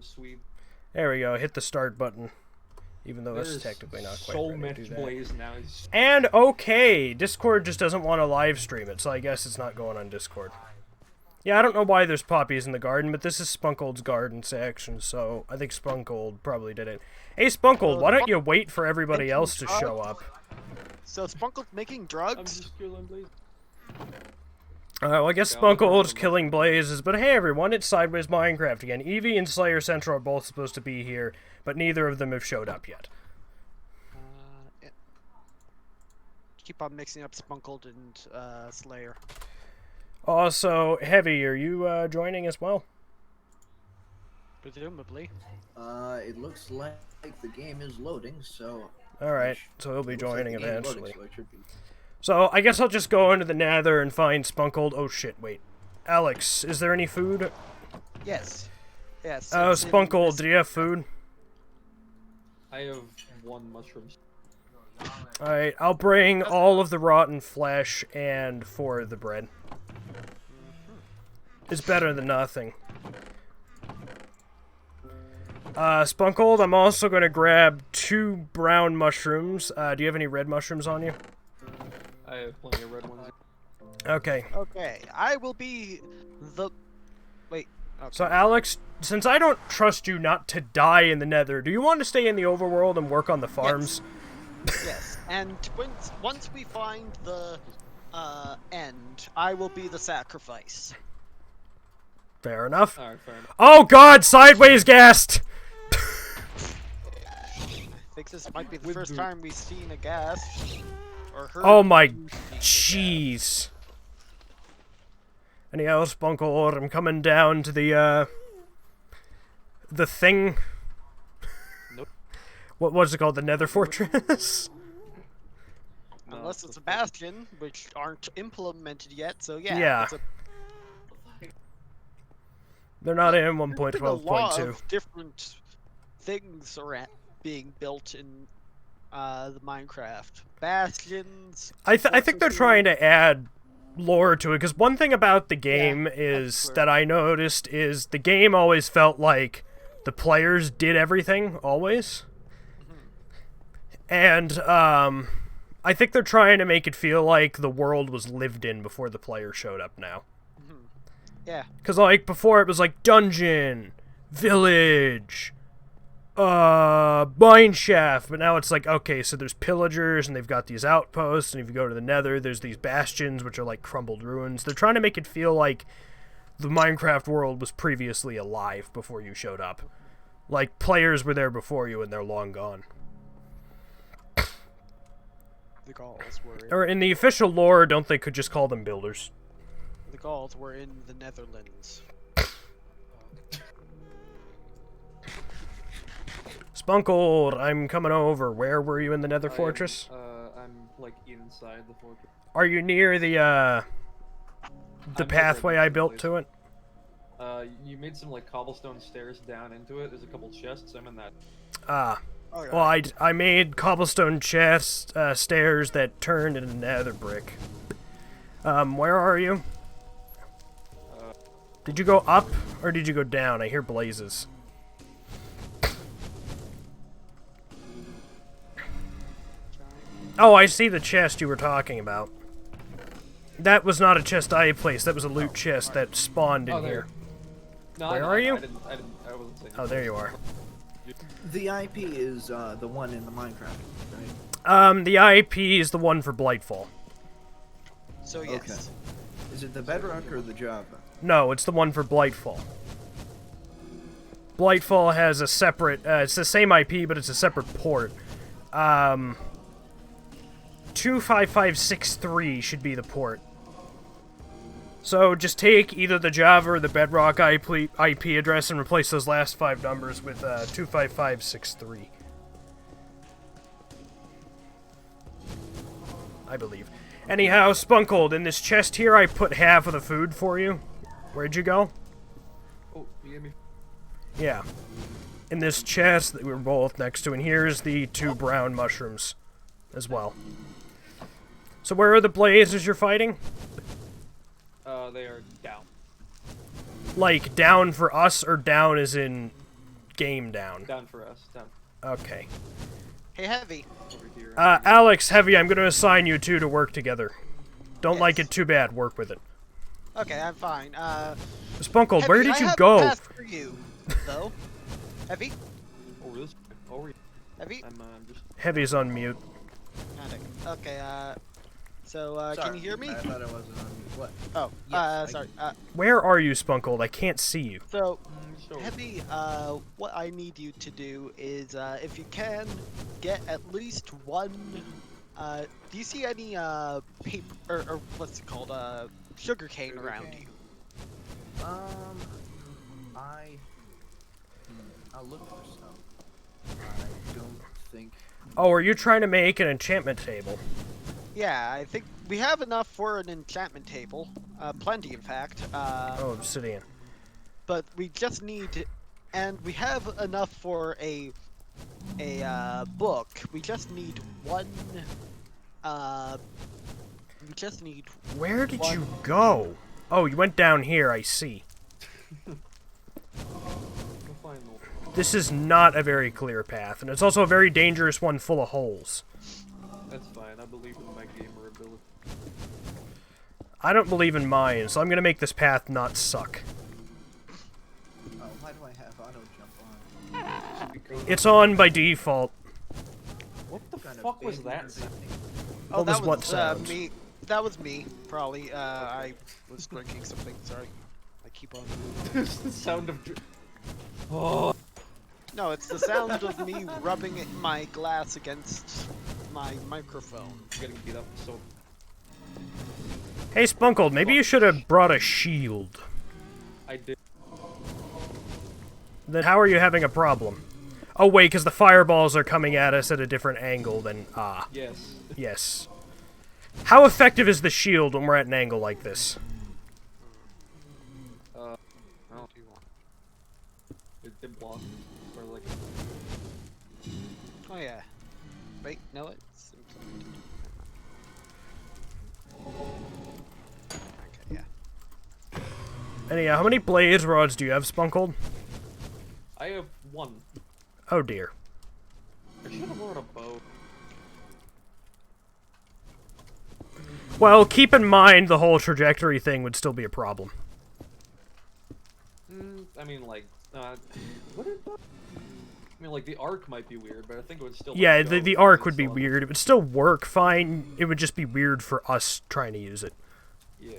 sweet. There we go. Hit the start button. Even though There's it's technically not quite so ready much to do that. blaze now. And okay, Discord just doesn't want to live stream it, so I guess it's not going on Discord. Yeah, I don't know why there's poppies in the garden, but this is Spunkold's garden section, so I think Sponkold probably did it. Hey, Spunkold, why don't you wait for everybody else to show up? So Spunkold's making drugs? I'm just killing blaze. Well, I guess Sponkold's killing blazes, but hey everyone, it's Sideways Minecraft again. Evie and SlayerCentral are both supposed to be here, but neither of them have showed up yet. Yeah. Keep on mixing up Spunkold and Slayer. Also, Heavy, are you joining as well? Presumably. It looks like the game is loading, so... Alright, so he'll be joining eventually. Loading, so it should be... So, I guess I'll just go into the nether and find Spunkold. Oh shit, wait. Alex, is there any food? Yes. Yes. Oh, Spunkold, do you have food? I have 1 mushroom. Alright, I'll bring all of the rotten flesh and 4 of the bread. It's better than nothing. Spunkold, I'm also going to grab 2 brown mushrooms. Do you have any red mushrooms on you? I have plenty of red ones. Okay. Okay, I will be the... Wait. Okay. So, Alex, since I don't trust you not to die in the nether, do you want to stay in the overworld and work on the farms? Yes. Yes. And once we find the end, I will be the sacrifice. Fair enough. Alright, fair enough. Oh god, sideways gassed! I think this might be the first time we've seen a gas. Or heard Oh my a gas. jeez. Anyhow, Spunkold, I'm coming down to the thing. Nope. What was it called? The Nether Fortress? No, Unless it's a bastion, which aren't implemented yet, so yeah. Yeah. It's a, They're not in there's been a lot 1.12.2. of different things are being built in the Minecraft. Bastions. I think they're trying to add lore to it, because one thing about the game is that I noticed is the game always felt like the players did everything, always. And, I think they're trying to make it feel like the world was lived in before the player showed up now. Yeah. Because, like, before it was like dungeon, village, mine shaft, but now it's like, okay, so there's pillagers, and they've got these outposts, and if you go to the nether, there's these bastions, which are like crumbled ruins. They're trying to make it feel like the Minecraft world was previously alive before you showed up. Like, players were there before you, and they're long gone. The Gauls were in, Or in the official lore, don't they could just call them builders? the Gauls were in the Netherlands. Spunkold, I'm coming over. Where were you in the Nether Fortress? I'm like inside the fortress. Are you near the I'm pathway I built place. to it? You made some like cobblestone stairs down into it. There's a couple chests. I'm in that. Ah. Okay. Well, I made cobblestone chests, stairs that turned into nether brick. Where are you? Did you go up, or did you go down? I hear blazes. Oh, I see the chest you were talking about. That was not a chest I placed, that was a loot chest that spawned in here. No, Where no, are you? I wasn't saying. Oh, there you are. The IP is the one in the Minecraft, right? The IP is the one for Blightfall. So yes. Okay. Is it the Bedrock or the Java? No, it's the one for Blightfall. Blightfall has a separate, it's the same IP, but it's a separate port. 25563 should be the port. So just take either the Java or the Bedrock IP address and replace those last 5 numbers with 25563. I believe. Anyhow, Spunkold, in this chest here, I put half of the food for you. Where'd you go? Oh, you gave me. Yeah. In this chest that we were both next to, and here's the 2 brown mushrooms as well. So where are the blazes you're fighting? They are down. Like, down for us, or down as in game down? Down for us. Down Okay. Hey, Heavy. over here. Alex, Heavy, I'm going to assign you two to work together. Don't like Yes. it too bad. Work with it. Okay, I'm fine. Spunkold, Heavy, where did I you have go? a task for you, though. Heavy? Over this. Over here. Heavy? I'm just. Heavy's on mute. Okay, so, can Sorry, you hear me? I thought I wasn't on mute. What? Oh, Yes, I sorry. Where are you, Spunkold? I can't see you. So, So, Heavy, what I need you to do is, if you can, get at least one, do you see any, paper, or what's it called, sugarcane around Sugarcane. you? I'll look for some. I don't think. Oh, are you trying to make an enchantment table? Yeah, I think we have enough for an enchantment table, plenty in fact, Oh, obsidian. but we just need, and we have enough for a book. We just need one, we just need Where did you one- go? Oh, you went down here, I see. we'll find the. This is not a very clear path, and it's also a very dangerous one full of holes. That's fine. I believe in my gamer ability. I don't believe in mine, so I'm gonna make this path not suck. Oh, why do I have auto jump on? Because It's on by default. what the Kind of fuck was baby that? nerdy Sound? thing. Oh, What that was was what sounds? me. That was me, probably. I was drinking something. Sorry. I keep on. the sound of. Oh. No, it's the sound of me rubbing my glass against my microphone. I'm getting beat up. So Hey, Spunkold, maybe you should have brought a shield. I did. Then how are you having a problem? Oh, wait, because the fireballs are coming at us at a different angle than... Ah, Yes. yes. How effective is the shield when we're at an angle like this? I don't do one. It did block. Or like. Oh yeah. Wait, no, it's. Okay, yeah. Anyhow, how many blaze rods do you have, Spunkold? I have one. Oh, dear. I should have brought a bow. Well, keep in mind the whole trajectory thing would still be a problem. I mean, like, what is that? I mean, like, the arc might be weird, but I think it would still. Yeah, like, go the because arc it's would be on- weird. It would still work fine. It would just be weird for us trying to use it. Yeah.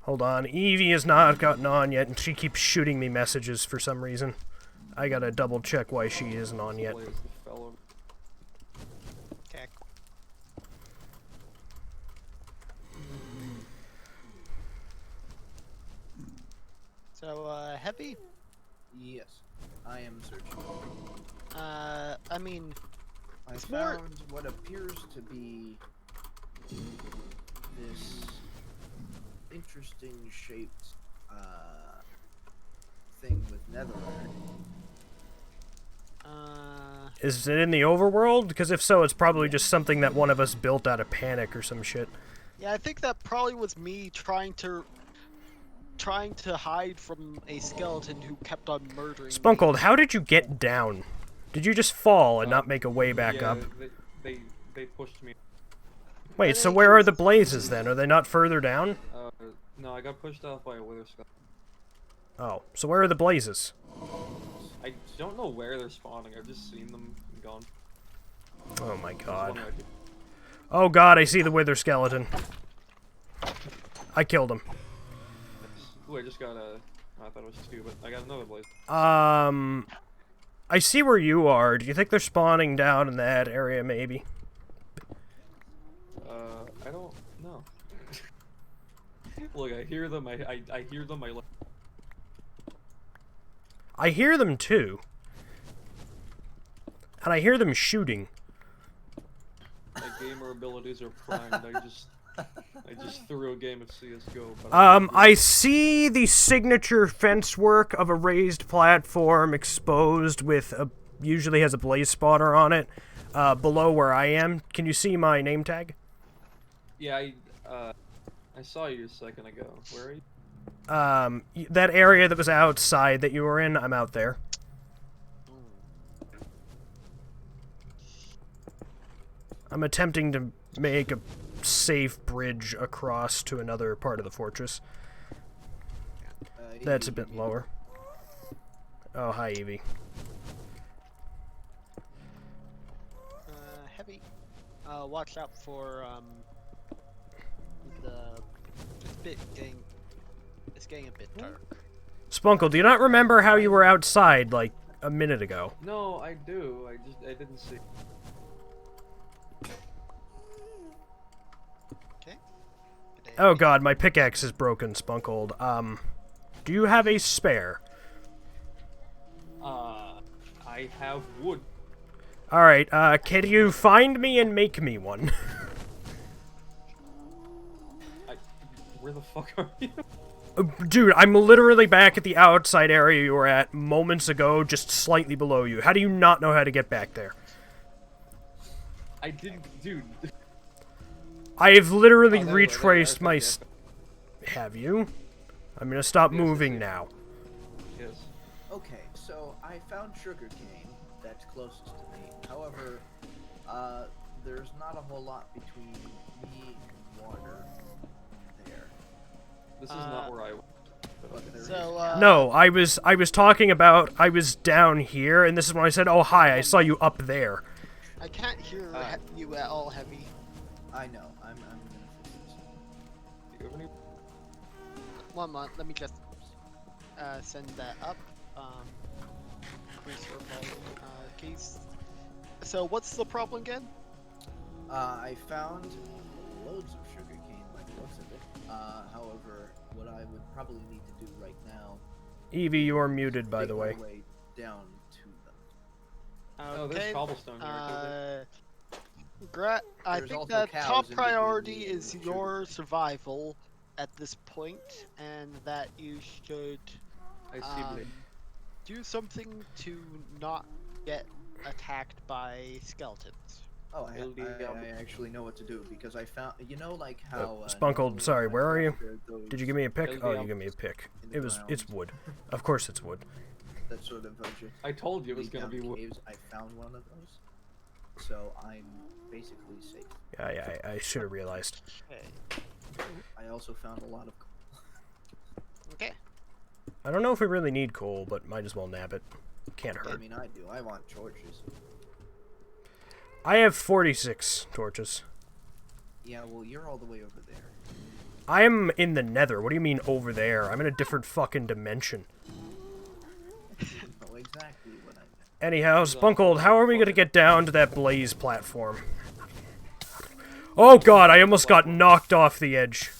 Hold on. Evie has not gotten on yet, and she keeps shooting me messages for some reason. I gotta double check why she isn't on yet. Blaze the fellow. Okay. So, Heavy? Yes, I am searching. I mean, I It's more- found what appears to be this interesting shaped thing with netherrack. Is it in the overworld? Because if so, it's probably just something that one of us built out of panic or some shit. yeah, I think that probably was me trying to hide from a skeleton who kept on murdering me. Spunkold, how did you get down? Did you just fall and not make a way back yeah, up? They pushed me. Wait, so where are the blazes then? Are they not further down? No, I got pushed off by a wither skull. Oh, so where are the blazes? I don't know where they're spawning. I've just seen them and gone. Oh my There's god. one right here. Oh god, I see the wither skeleton. I killed him. Ooh, I just got a. I thought it was two, but I got another blaze. I see where you are. Do you think they're spawning down in that area, maybe? I don't know. Look, I hear them. I hear them. I hear them too. And I hear them shooting. My gamer abilities are primed. I just threw a game of CS:GO. But I see the signature fence work of a raised platform exposed with a usually has a blaze spotter on it. Below where I am. Can you see my name tag? Yeah, I saw you a second ago. Where are you? That area that was outside that you were in, I'm out there. I'm attempting to make a safe bridge across to another part of the fortress. That's a bit lower. Oh, hi, Evie. Heavy. Watch out for it's getting a bit dark. Spunkle, do you not remember how you were outside like a minute ago? No, I do. I didn't see. Okay. Oh god, my pickaxe is broken, Spunkold. Do you have a spare? I have wood. Alright, can you find me and make me one? Where the fuck are you? Dude, I'm literally back at the outside area you were at moments ago, just slightly below you. How do you not know how to get back there? I didn't, dude. I've literally Oh, there, retraced there, my... there. Have you? I'm gonna stop Yes, moving yes. now. Yes. Okay, so I found sugarcane that's closest to me. However, there's not a whole lot between me and water there. This is not where I was. But there is So, No, I was talking about I was down here, and this is when I said, "Oh hi, I saw you up there." I can't hear you at all, Heavy. I know. I'm gonna fix this. Do you have any- 1 month. Let me just send that up. Increase your volume, case. So what's the problem again? I found loads of sugarcane by the looks of it. However, what I would probably need to do right now Evie, you are muted, is by dig the my way. down to them. Oh, there's cobblestone here. I There's think also the cows top in between priority me and is the your survival at this point, and that you should I see blade. do something to not get attacked by skeletons. Oh, I LDL. actually know what to do because I found, you know, like how. Spunkold, normally sorry, in where are you? Minecraft there are those Did you give me a pick? Oh, you LDL. gave me a pick. In the It's ground wood. Of course it's wood. that sort of just I told you it was lead gonna down be to wood. caves. I found one of those, so I'm basically safe. Yeah, I should have realized. Okay. I also found a lot of. Okay. I don't know if we really need coal, but might as well nab it. Can't I hurt. mean, I do. I want torches. I have 46 torches. Yeah, well, you're all the way over there. I'm in the nether. What do you mean over there? I'm in a different fucking dimension. You know exactly what I meant. Anyhow, Spunkold, how are we going to get down to that blaze platform? Oh god, I almost got knocked off the edge.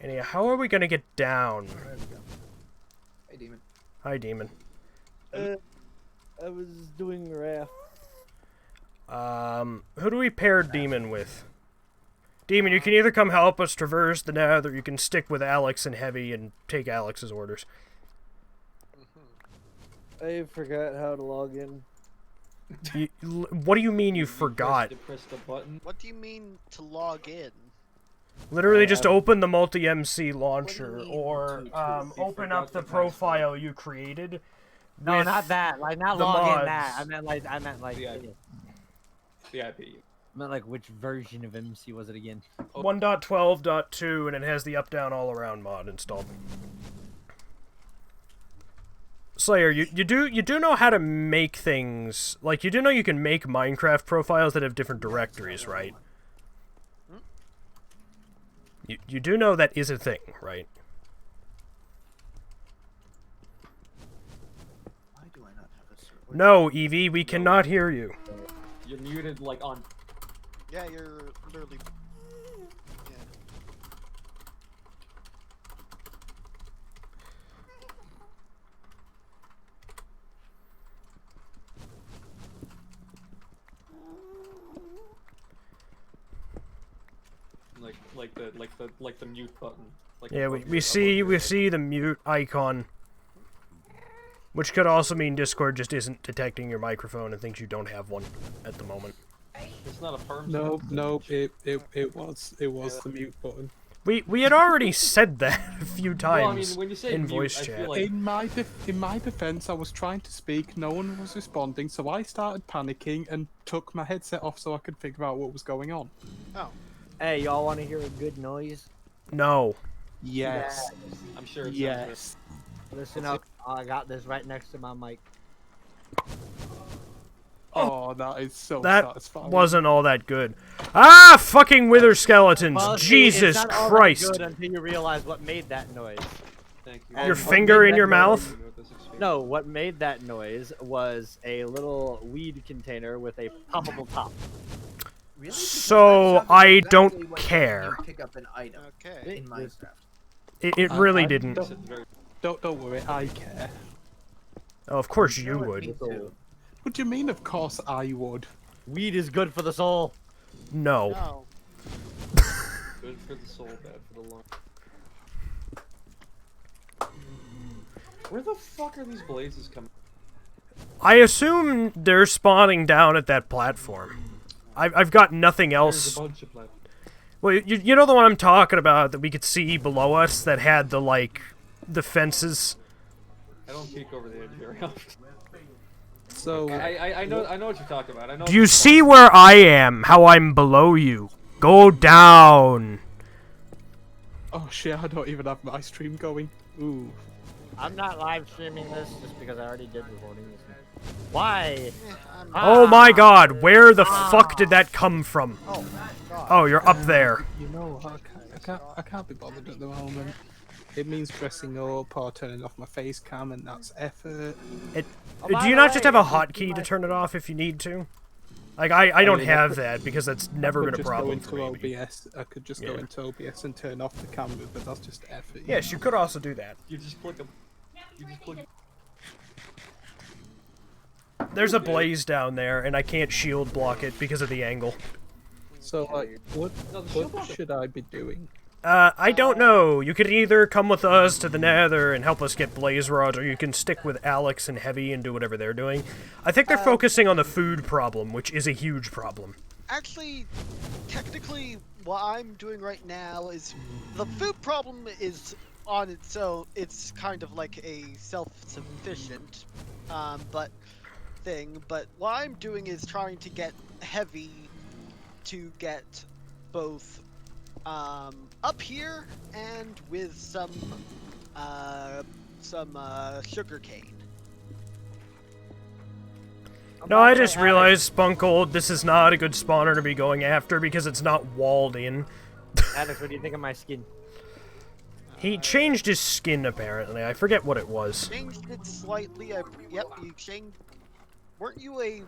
Anyhow, how are we going to get down? There we go. Hey, demon. Hi, demon. I was doing raft. Who do we pair demon with? Demon, you can either come help us traverse the nether, or you can stick with Alex and Heavy and take Alex's orders. I forgot how to log in. What do you mean you forgot? Press the button. What do you mean to log in? Literally just open the multi-MC launcher, What do you mean or to- open up the profile you created. No, with not that. Like, not the log in that. mods. I meant like, VIP. VIP. I meant like, which version of MC was it again? 1.12.2, and it has the up-down all-around mod installed. Slayer, you do know how to make things, like, you do know you can make Minecraft profiles that have different directories, right? You do know that is a thing, right? Why do I not have a server? No, Evie, we cannot hear you. You're muted like on. Yeah, you're literally. Yeah. Like the mute button. Like Yeah, above we your- see above your- the mute icon, which could also mean Discord just isn't detecting your microphone and thinks you don't have one at the moment. It's not a perm. Nope, nope. It was Yeah. the mute button. We had already said that a few Well, I mean, times when you say in mute, voice I chat. feel like In my defense, I was trying to speak, no one was responding, so I started panicking and took my headset off so I could figure out what was going on. Oh. Hey, y'all want to hear a good noise? No. Yes. I'm sure it's Yes. Listen up. I got this right next to my mic. Oh, that is so That satisfying. wasn't all that good. Ah, fucking wither skeletons! Well, see, Jesus it's not all that Christ! good until you realize what made that noise. Thank you. And Your what finger made in that your noise- mouth? No, what made that noise was a little weed container with a poppable top. Really? So, Because that sounded I exactly don't what you care. Pick up an item Okay. in Minecraft. It really I didn't. Don't worry, I care. Oh, of course you Me would. too. What do you mean, of course I would? Weed is good for the soul. No. No. Good for the soul, bad for the lung. Where the fuck are these blazes coming? I assume they're spawning down at that platform. I've got nothing There's else. a bunch of platforms. Well, you know the one I'm talking about that we could see below us that had the, like, the fences? I don't peek over the edge very often. So, I know what you're talking about. I know. Do you see where I am? How I'm below you? Go down. oh shit, I don't even have my stream going. Ooh. I'm not live streaming this just because I already did recording this. Why? Oh my god, where the fuck did that come from? Oh, God. Oh, you're up there. You know, I can't be bothered at the moment. It means dressing up or turning off my face cam, and that's effort. Do you not just have a hotkey to turn it off if you need to? Like, I don't have that because that's never been a problem for Go me. into OBS. I could just go Yeah. into OBS and turn off the camera, but that's just effort. Yes, you could also do that. You just click them. You just click. There's a blaze down there, and I can't shield block it because of the angle. So, like, what shield should I be doing? I don't know. You could either come with us to the Nether and help us get blaze rods, or you can stick with Alex and Heavy and do whatever they're doing. I think they're focusing on the food problem, which is a huge problem. Actually, technically, what I'm doing right now is the food problem is on its own. It's kind of like a self-sufficient, but thing. But what I'm doing is trying to get Heavy to get both up here and with some sugar cane. No, I just realized, Sponkold, this is not a good spawner to be going after because it's not walled in. Alex, what do you think of my skin? He changed his skin, apparently. I forget what it was. Changed it slightly. Yep, you changed. Weren't you a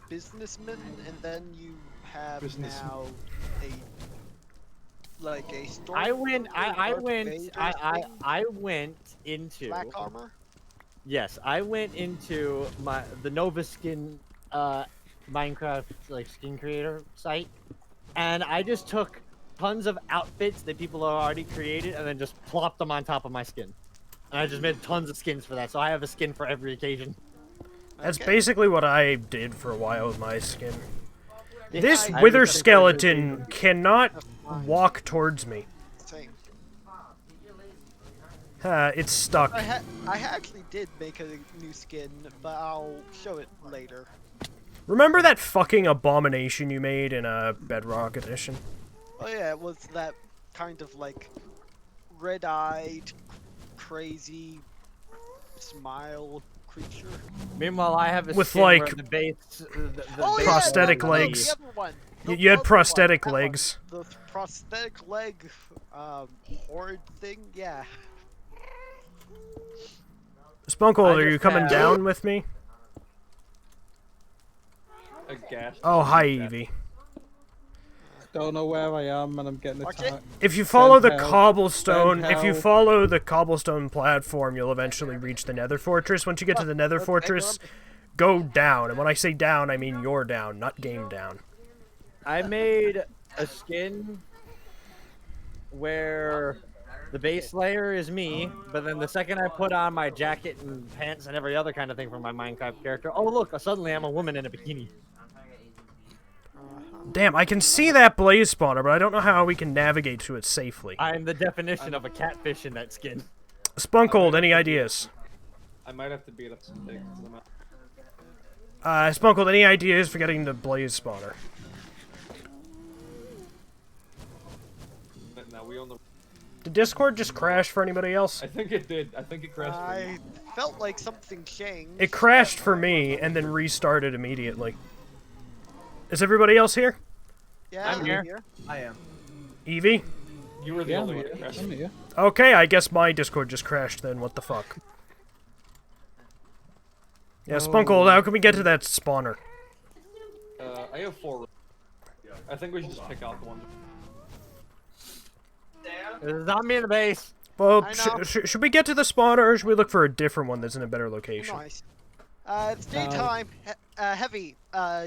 businessman and then you have Businessman. now a store? I went into black armor. Yes, I went into the Nova Skin Minecraft skin creator site, and I just took tons of outfits that people have already created and then just plopped them on top of my skin. And I just made tons of skins for that, so I have a skin for every occasion. That's Okay. basically what I did for a while with my skin. Yeah, This I wither have a skin for every skeleton occasion. cannot walk towards me. Same. It's stuck. I actually did make a new skin, but I'll show it later. Remember that fucking abomination you made in Bedrock Edition? Oh yeah, it was that kind of like red-eyed, crazy smile creature. Meanwhile, I have a With, skin where like, the base, the Oh base yeah, prosthetic no, legs. The other one. You had other prosthetic one, that one. legs. The prosthetic leg, horrid thing. Yeah. Sponkold, I are you just coming have- down with me? A gas. Oh, hi, Evie. Don't know where I am, and I'm getting Watch it. attacked. If you follow the Send help. cobblestone, Send if you help. follow the cobblestone platform, you'll eventually reach the Nether Fortress. Once you get to the Nether Okay, Fortress, go down. And when I say down, I mean you're down, not game down. I made a skin where the base layer is me, but then the second I put on my jacket and pants and every other kind of thing for my Minecraft character, oh look, suddenly I'm a woman in a bikini. Damn, I can see that blaze spawner, but I don't know how we can navigate to it safely. I'm the definition of a catfish in that skin. Spunkold, any ideas? I might have to beat up some things. Spunkold, any ideas for getting the blaze spawner? But now we own the. Did Discord just crash for anybody else? I think it did. I think it crashed. For I felt like something changed. It crashed for me and then restarted immediately. Is everybody else here? Yeah, I'm here. I am. Evie? you were the Yeah, only I'm one here. that crashed. I'm here. Okay, I guess my Discord just crashed then. What the fuck? Yeah, Spunkold, how can we get to that spawner? I have 4. I think we should just pick out the one. There's a zombie in the base. Well, I know. should we get to the spawner or should we look for a different one that's in a better location? Nice. It's daytime. Heavy.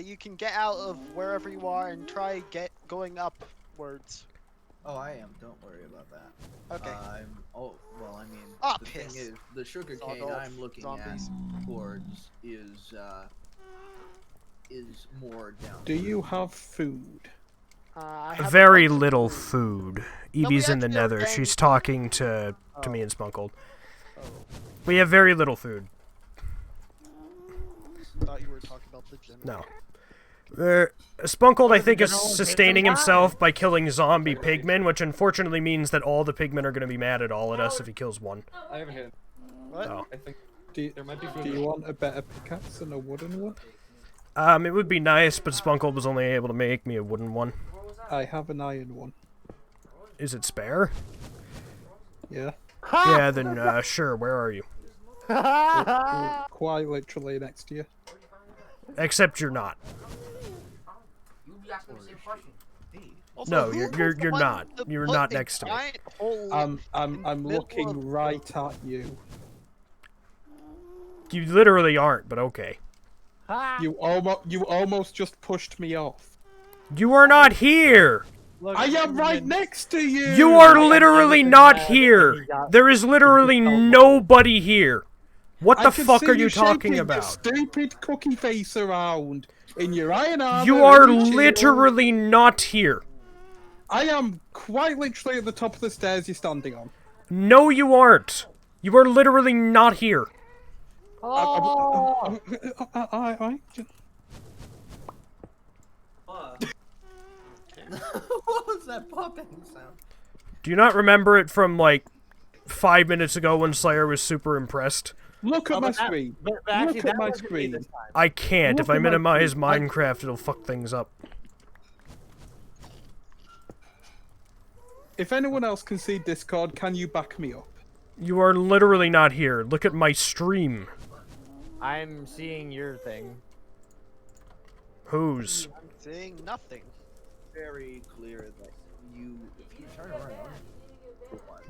You can get out of wherever you are and try going upwards. Oh, I am. Don't worry about that. Okay. Oh, well, I mean, Ah, the piss. thing is, the sugar cane Sawdust I'm looking zombies. at towards is more down. Do you have food? I have a Very bunch of little food. food. Evie's in the actually are nether. getting- She's talking to me and Spunkold. We have very little food. Thought you were talking about the general. No. Spunkold, I the think, is general take sustaining some himself by killing zombie pigmen, which unfortunately means that all the pigmen are going to be mad at all at us if he kills one. I haven't hit. What? Oh. I think Do there might be food. do you want a better pickaxe than a wooden one? It would be nice, but Spunkold was only able to make me a wooden one. I have an iron one. Is it spare? Yeah. Yeah, then, sure, where are you? Quite literally next to you. Except you're not. Also, No, who you're was the one not. that You're put not a next to me. giant hole I'm in the middle looking of- right at you. You literally aren't, but okay. You almost just pushed me off. You are not here! Look, I am right next to you. You are am literally everything not bad here! that he got. There is literally nobody here! What the I can fuck see are you talking shaking your about? stupid cookie face around in your iron armor. You are and your shield. literally not here. I am quite literally at the top of the stairs you're standing on. No, you aren't. You are literally not here. Oh, What was that popping sound? Do you not remember it from, like, 5 minutes ago when Slayer was super impressed? Look at Oh, my but that- screen. but actually, Look at that my wasn't me screen. this time. I can't. If Look I at my minimize screen. Minecraft, it'll fuck things up. If anyone else can see Discord, can you back me up? You are literally not here. Look at my stream. I'm seeing your thing. Whose? I'm saying nothing. Very clear that if you turn around, for one,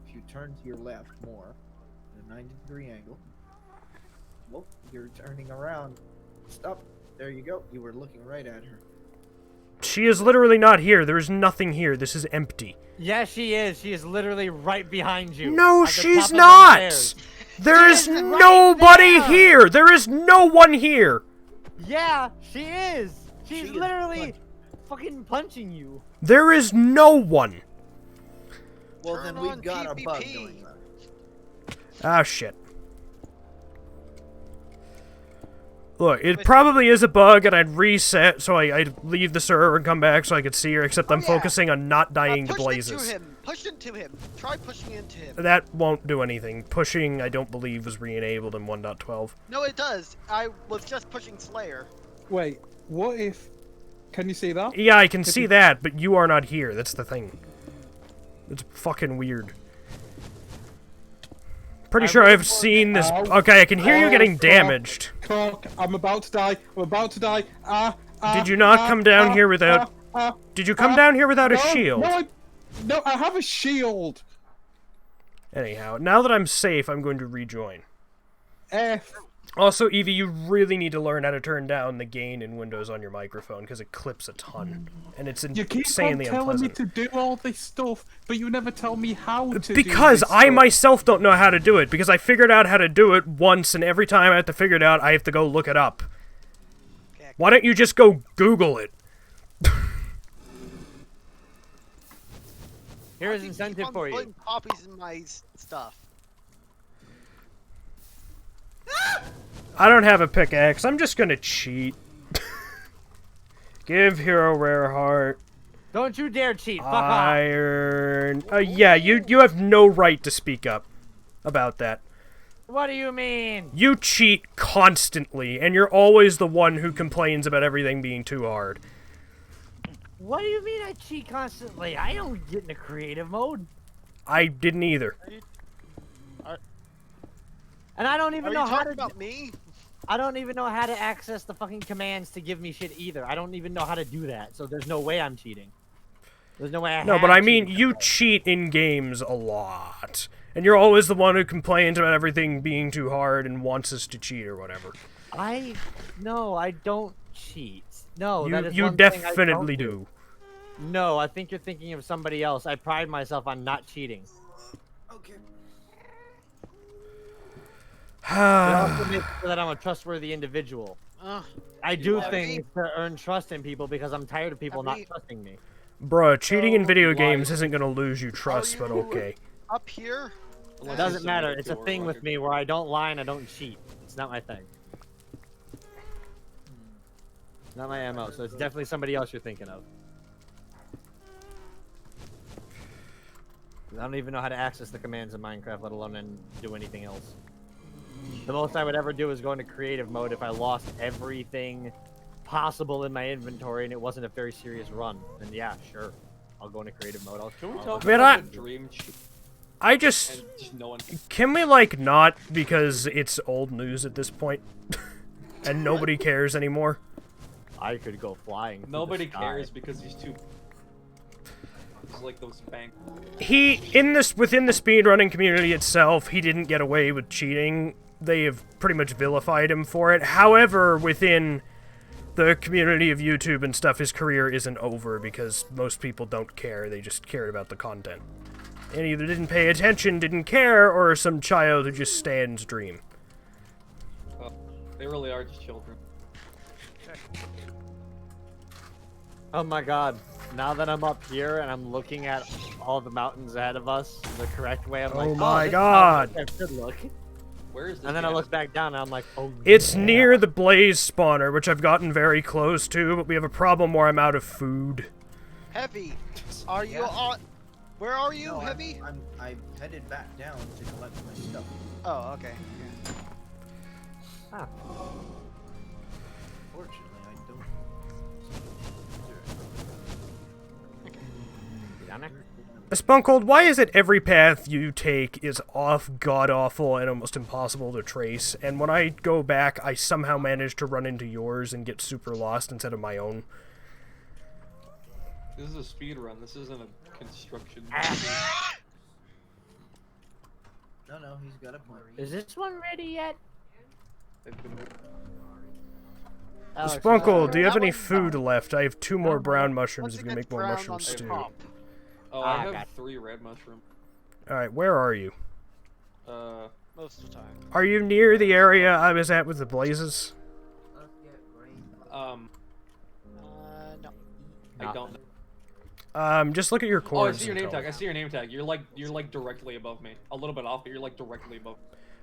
if you turn to your left more, at a 90-degree angle, well, you're turning around. Stop. There you go. You were looking right at her. She is literally not here. There is nothing here. This is empty. Yeah, she is. She is literally right behind you. No, at the she's top of them not! stairs. There She is is right nobody there! here! There is no one here! Yeah, she is. She's She is literally fucking punching you. There is no one! Well, Turn then we've on got a bug PvP. going on. Ah, shit. Look, it probably is a bug, and I'd reset, so I'd leave the server and come back so I could see her, except I'm yeah. focusing on not dying to Push blazes. into him. Push into him. Try pushing into him. That won't do anything. Pushing, I don't believe, was re-enabled in 1.12. No, it does. I was just pushing Slayer. Wait, what if... Can you see that? Yeah, I can see that, but you are not here. That's the thing. It's fucking weird. Pretty sure I've seen this. Ow. Okay, I can hear you Ow, getting fuck. damaged. Cock, I'm about to die. I'm about to die. Did you not come down here without... Did you come down here without a shield? No, I have a shield. Anyhow, now that I'm safe, I'm going to rejoin. F. Also, Evie, you really need to learn how to turn down the gain in Windows on your microphone, because it clips a ton. And it's You keep on insanely telling me unpleasant. to do all this stuff, but you never tell me how to Because do this I stuff. myself don't know how to do it, because I figured out how to do it once, and every time I have to figure it out, I have to go look it up. Yeah, Why don't you just go Google it? Here's Why do you keep incentive on for you. putting poppies in my stuff. I don't have a pickaxe. I'm just gonna cheat. Give Hero Rare Heart. Don't you dare cheat. Fuck off. Iron. Yeah, you have no right to speak up about that. What do you mean? You cheat constantly, and you're always the one who complains about everything being too hard. What do you mean I cheat constantly? I don't get into creative mode. I didn't either. And I don't even Are know you how talking to about me? I don't even know how to access the fucking commands to give me shit either. I don't even know how to do that. So there's no way I'm cheating. There's no way I No, have but I mean, cheated. you cheat in games a lot. And you're always the one who complains about everything being too hard and wants us to cheat or whatever. No, I don't cheat. No, You, that is you one thing I don't definitely do. No, I think you're thinking of somebody else. I pride myself on not cheating. Okay. It also makes sure that I'm a trustworthy individual. Ugh. I do are. things to earn trust in people because I'm tired of people not Evie. trusting me. Bruh, cheating in So, video why- games isn't gonna lose you trust, but you- okay. Up here? It Unless doesn't it's matter. submitted It's to a her, thing like with me where I don't lie and I don't cheat. It's not my thing. It's not my MO, so it's definitely somebody else you're thinking of. I don't even know how to access the commands in Minecraft, let alone and do anything else. The most I would ever do is go into creative mode if I lost everything possible in my inventory and it wasn't a very serious run. Then yeah, sure. I'll go into creative mode. Can we I'll- talk Man, about the dream cheat I just... and just no one? Can we, like, not, because it's old news at this point? And nobody cares anymore? I could go flying. through the Nobody sky. cares because he's too. He's like those bank. Within the speedrunning community itself, he didn't get away with cheating. They have pretty much vilified him for it. However, within the community of YouTube and stuff, his career isn't over because most people don't care. They just cared about the content. And either didn't pay attention, didn't care, or some child who just stands dream. Well, they really are just children. Oh my god. Now that I'm up here and I'm looking at all the mountains ahead of us the correct way, I'm like, Oh my this god. mountain should look. Where is this? And then I gas? look back down and I'm like, oh It's yeah. near the blaze spawner, which I've gotten very close to, but we have a problem where I'm out of food. Heavy. Are you Yeah. on? Where are you, No, Heavy? I'm headed back down to collect my stuff. Oh, okay. Ah, Fortunately, I don't. you down there? Sponkold, why is it every path you take is god-awful and almost impossible to trace, and when I go back, I somehow manage to run into yours and get super lost instead of my own? This is a speed run. This isn't a construction. No, he's got a point. Is this one ready yet? They've been- Alex, Sponkold, do you have that any one's food left? I have 2 more brown mushrooms Once if it you gets make more brown mushroom on the stew. top. Oh, Ah, I have got 3 red mushrooms. Alright, where are you? Most of the time. Are you near the area I was at with the blazes? No, No. I don't. Just look at your Oh, I chords. see your and name tell tag. me. I see your name tag. You're like directly above me. A little bit off, but you're like directly above.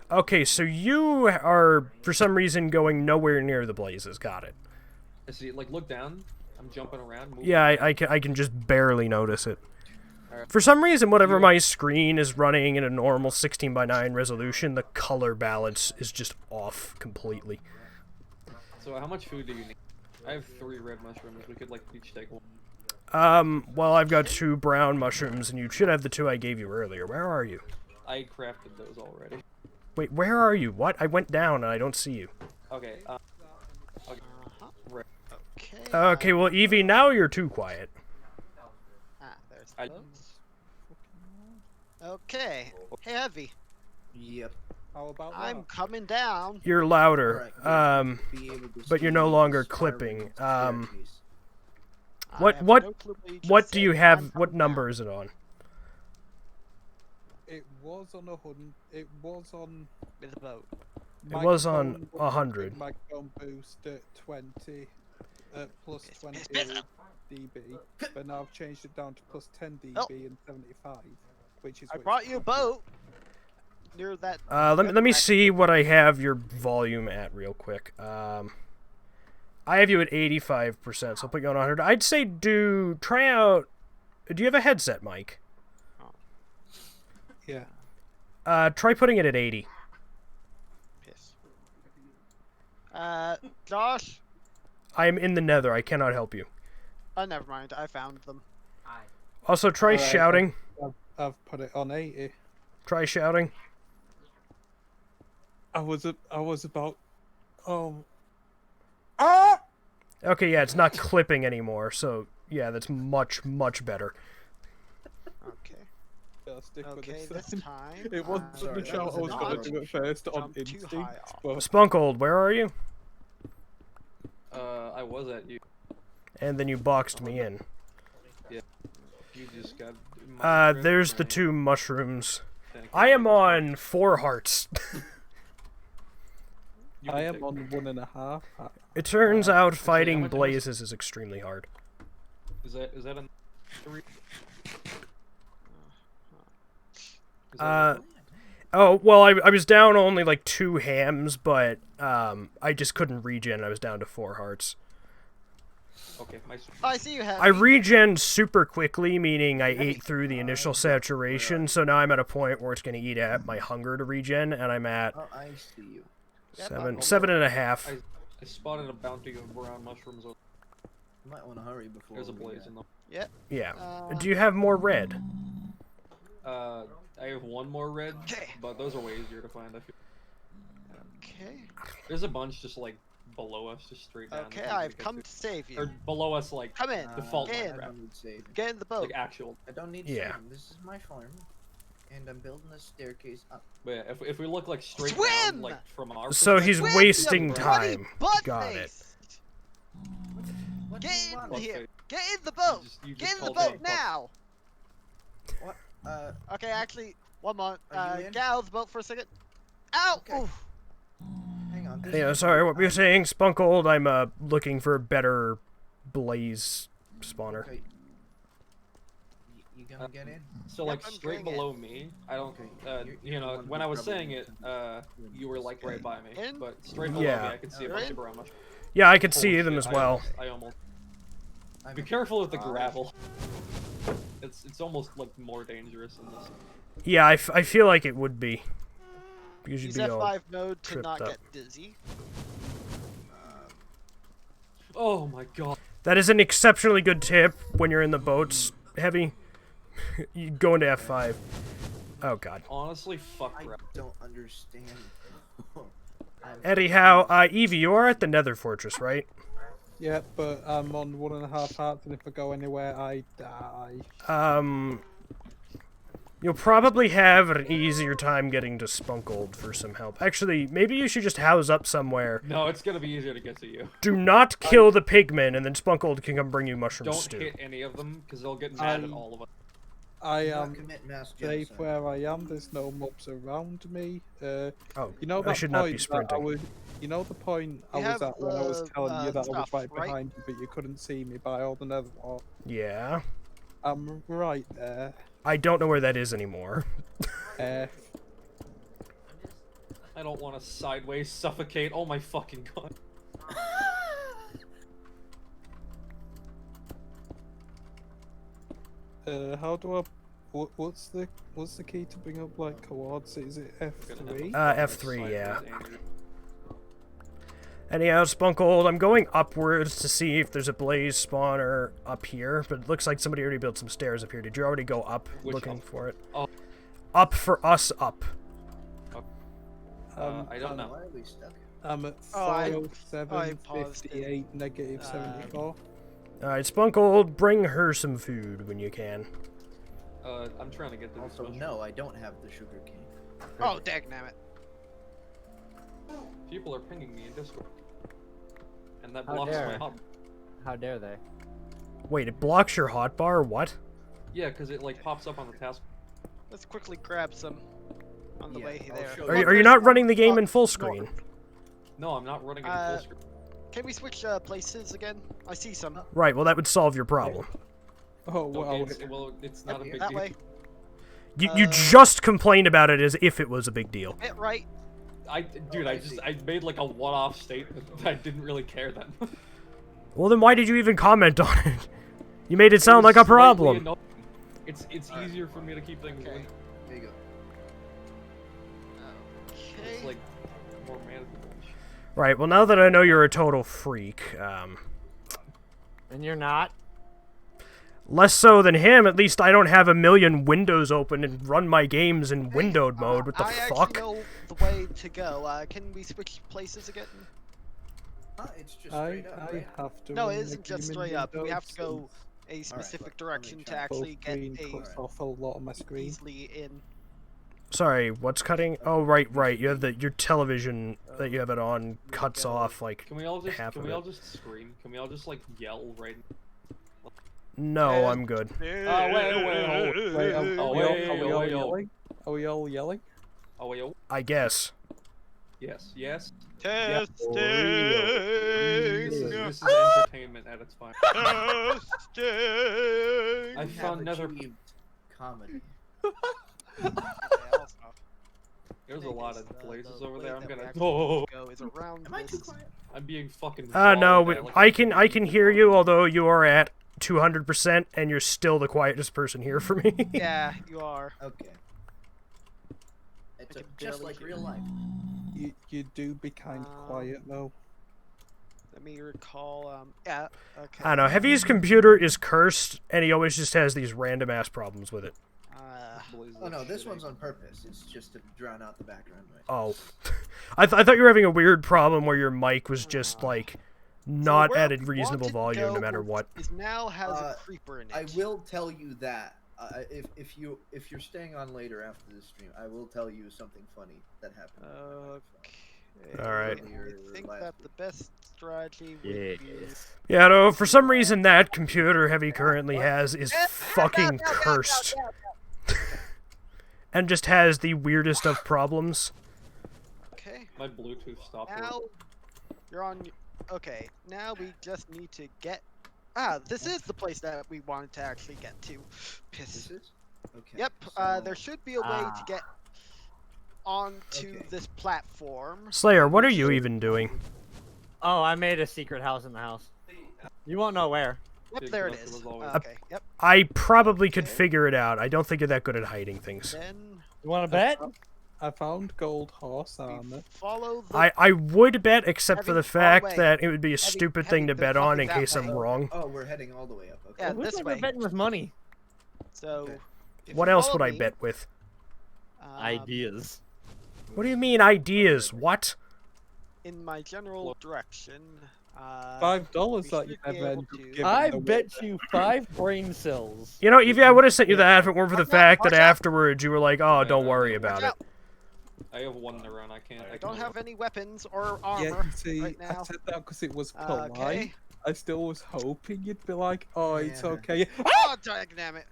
Okay, so you are, for some reason, going nowhere near the blazes. Got it. I see. Like, look down. I'm jumping around. Moving. Yeah, I can just barely notice it. Alright. For some reason, whenever my screen is running in a normal 16:9 resolution, the color balance is just off completely. So how much food do you need? I have 3 red mushrooms. We could like each take one. Well, I've got 2 brown mushrooms, and you should have the 2 I gave you earlier. Where are you? I crafted those already. Wait, where are you? What? I went down, and I don't see you. Okay. Okay. Right. Okay. Okay, well, Evie, now you're too quiet. There's I- those. Okay. Hey, Heavy. Yep. How about I'm that? coming down. You're louder. Alright, be able to but you're see no the longer spiral clipping. staircase. I What- have what- no clue what you just What do said, you but have? I'm What coming number down. is it on? It was on 100. It was on. With a boat. It was on microphone- 100. Microphone boost at 20. at plus Piss, 20 piss, piss. dB, but now I've changed it down to plus 10 dB Oh. and 75, which is. I which brought is you a not good. boat. Near that. Let me see what I have your volume at real quick. I have you at 85%, so I'll put you on 100. I'd say try out. Do you have a headset, Mike? Yeah. Try putting it at 80. Piss. Josh. I am in the Nether. I cannot help you. Oh, never mind. I found them. Also, try Alright, shouting. I've put it on 80. Try shouting. I was about. Okay, yeah, it's not clipping anymore, so yeah, that's much, much better. Okay. I'll stick with Okay, this. this time. It wasn't sorry, the that shout was I was an going odd to do at first on jump too instinct, high off. but Spunkold, where are you? I was at you. And then you boxed me in. You just got. Minecraft There's the brain. 2 mushrooms. Thank you. I am on 4 hearts. You I can am take- on 1.5. It turns out fighting much was- blazes is extremely hard. Is that a 3? Oh, well, I was down only like 2 hams, but I just couldn't regen. I was down to 4 hearts. Okay, my. I see you have. I regen super quickly, meaning I ate through the initial saturation, so now I'm at a point where it's going to eat at my hunger to regen, and I'm at Oh, I see you. Yep, 7.5. I spotted a bounty of brown mushrooms. You might want to hurry before. There's a we, blaze in them. Yeah. Uh, Do you have more red? I have 1 more red, Okay. but those are way easier to find. I feel. Okay. There's a bunch just like below us, just straight down. Okay, that we I've get come to save you. Or below us, like Come in. default in. I Minecraft. don't need saving. Get in the boat. Like actual. I don't need Yeah. saving. This is my farm, and I'm building a staircase up. But yeah, if we look like straight Swim! down, like from our So he's perspective, Swim, you wasting bloody time. butt Got it. face. What Get do you in want? here. Okay. Get in the boat. you Get in the called boat me a fuck. now. What? Okay, actually, one more. Are you in? Get out of the boat for a second. Ow! Okay. Oof. Hang on. this Yeah, is sorry, where what were you I'm- saying? Spunkold, I'm looking for a better blaze spawner. Okay. You gonna get in? So Yep, like I'm straight doing it. below me, I don't. Okay, you're You the know, one when who I was probably saying it, needs you were like right by me. In? But straight below Yeah. me, I could see a You're bunch in? of brown mushrooms. Yeah, I could Holy see them shit, as well. I almost. I'm Be in. careful with the gravel. It's almost like more dangerous in this. Yeah, I feel like it would be. Because you'd Use be all... F5 mode to tripped not up. get dizzy. Oh my god. That is an exceptionally good tip when you're in the boats, Heavy. You go into F5. Oh, God. Honestly, fuck I gravel. don't understand. I'm- Anyhow, Evie, you are at the Nether Fortress, right? yeah, but I'm on 1.5 hearts, and if I go anywhere, I die. You'll probably have an easier time getting to Spunkold for some help. Actually, maybe you should just house up somewhere. No, it's gonna be easier to get to you. Do not kill the pigmen, and then Spunkold can come bring you mushroom Don't stew. hit any of them, because they'll get mad at all of us. I do not am commit mass safe genocide. where I am. There's no mobs around me. Oh, You know I that should point not be that sprinting. you know the point I We was have at when I was the, telling you that I was stuff, right right? behind you, but you couldn't see me by all the nether wall. Yeah. I'm right there. I don't know where that is anymore. F. I don't want to sideways suffocate. Oh my fucking god. How do I? What's the key to bring up like coords? Is it F3? F3, yeah. Anyhow, Spunkold, I'm going upwards to see if there's a blaze spawner up here, but it looks like somebody already built some stairs up here. Did you already go up Which looking up? for it? Oh. Up for us, up. I don't know. Why are we stuck? I'm at Oh, I 407, paused it. 58, negative 74. Alright, Spunkold, bring her some food when you can. I'm trying to get to this Also, mushroom. no, I don't have the sugar cane. Oh, dagnabbit. People are pinging me in Discord. And that How blocks my dare. hub. How dare they? Wait, it blocks your hotbar? What? Yeah, because it like pops up on the task. Let's quickly grab some on the Yeah, way I'll there. show Are you not running the game in full screen? No, I'm not running it in Uh, full screen. Can we switch places again? I see some. Right, well, that would solve your problem. Oh well. Okay, it's not a big That deal. way. You just complained about it as if it was a big deal. Hit right. Dude, I made like a one-off statement. I didn't really care then. Well, then why did you even comment on it? You made it sound was like a slightly problem. annoying. It's easier for me to keep things Okay. in. There you go. It's Okay. like more manageable. Right, well, now that I know you're a total freak, And you're not. less so than him, at least I don't have a million windows open and run my games in windowed mode. What the I fuck? actually know the way to go. Can we switch places again? It's just I straight up, right? have to. No, it run isn't the just game in straight up. We have to Windows go a specific let me direction to try. actually Full get screen a cuts off a lot of my screen. easily in. Sorry, what's cutting? Oh, right. You have your television that you have it on cuts go. off like Can we all just half can of we all it. just scream? Can we all just like yell right? No, I'm good. Oh wait, Wait, Oh, we all, wait, are we oh, all wait, oh. yelling? Are we all yelling? Oh wait, I guess. yes, yes. Testing. This is entertainment at its finest. Testing. I We found have nether. achieved comedy. There's a lot of places over there. I'm gonna. Go is around Am I too this. quiet? I'm being fucking. No, volleyed at, like, I can hear you, although you are at 200%, and you're still the quietest person here for me. Yeah, you are. Okay. It's can just barely like hear real life. You do be kind quiet though. Let me recall. Yeah. Okay. I don't know. Heavy's computer is cursed, and he always just has these random ass problems with it. blazes Oh of no, this shit, one's eh? on purpose. It's just to drown out the background noise. Oh, I thought you were having a weird problem where your mic was just like not where at a we reasonable wanted to volume no go matter what. Is now has Uh, a creeper in it. I will tell you that if you're staying on later after this stream, I will tell you something funny that happened. Okay. All right. I think that the best strategy would be. Yeah, no, for some reason that computer Heavy currently has is fucking cursed. And just has the weirdest of problems. Okay. My Bluetooth stopped. Now working. you're on. Okay. Now we just need to get. This is the place that we wanted to actually get to. Piss. This is? Okay. Yep. so- There should be a way to get onto Okay. this platform. Slayer, what are you even doing? Oh, I made a secret house in the house. You won't know where. Yep, Big there it collector is. was always- Okay. Yep. I probably could figure it out. I don't think you're that good at hiding things. Then You want to bet? I found gold horse we armor. follow the. I would bet, except for Heavy, the fact way. that it would be a Heavy, stupid heavy, thing to there's bet on something in that case I'm way. wrong. Oh, we're heading all the way up. Okay. Yeah, Who's this ever way. betting with money? So. Okay. if What you else follow would I me, bet with? Ideas. What do you mean ideas? What? In my general direction. $5 we that you should be never able ended up to- giving I away. bet you 5 brain cells. You know, Evie, I would have sent you that if it weren't for the Watch out, fact that watch out. afterwards you were like, oh, don't worry Watch about it. out. I have one neuron. I can't. I don't have any weapons or Yeah, armor you see, right I now. said that because it was polite. Okay. I still was hoping you'd be like, oh, it's Yeah. okay. Oh, damn it.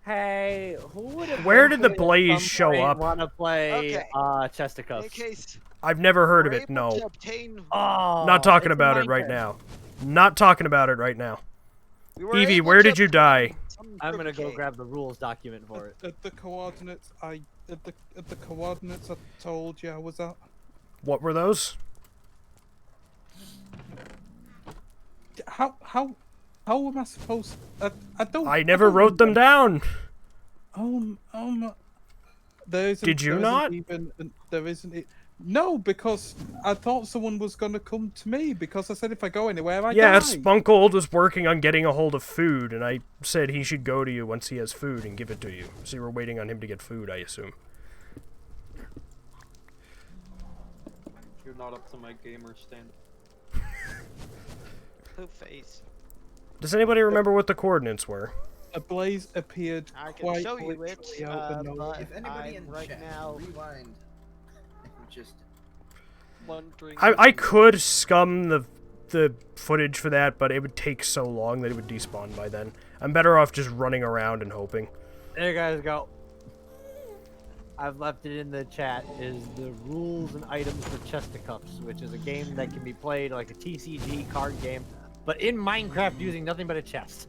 Hey, who would have? Where did the blaze show up? Want to play Okay. chest of In cuffs? case I've never heard of we're it, able no. to obtain, Oh, Not talking it's about a it right Minecraft. now. Not talking about it right now. we were Evie, able where to did you die? obtain some I'm gonna go sugarcane. grab the rules document for it. At the coordinates I told you I was at. What were those? How am I supposed? I don't. I never don't wrote them remember. down. There isn't, Did you there isn't not? Even, there isn't it. No, because I thought someone was gonna come to me because I said if I go anywhere I Yeah, die. Sponkold was working on getting a hold of food, and I said he should go to you once he has food and give it to you. So you were waiting on him to get food, I assume. You're not up to my gamer standard. Blue face. Does anybody remember what the coordinates were? A blaze appeared I can quite show you it, literally out of nowhere. but If anybody I'm in right chat now rewind, just wondering. I could scum the footage for that, but it would take so long that it would despawn by then. I'm better off just running around and hoping. There you guys go. I've left it in the chat, is the rules and items for Chesticuffs, which is a game that can be played like a TCG card game, but in Minecraft using nothing but a chest.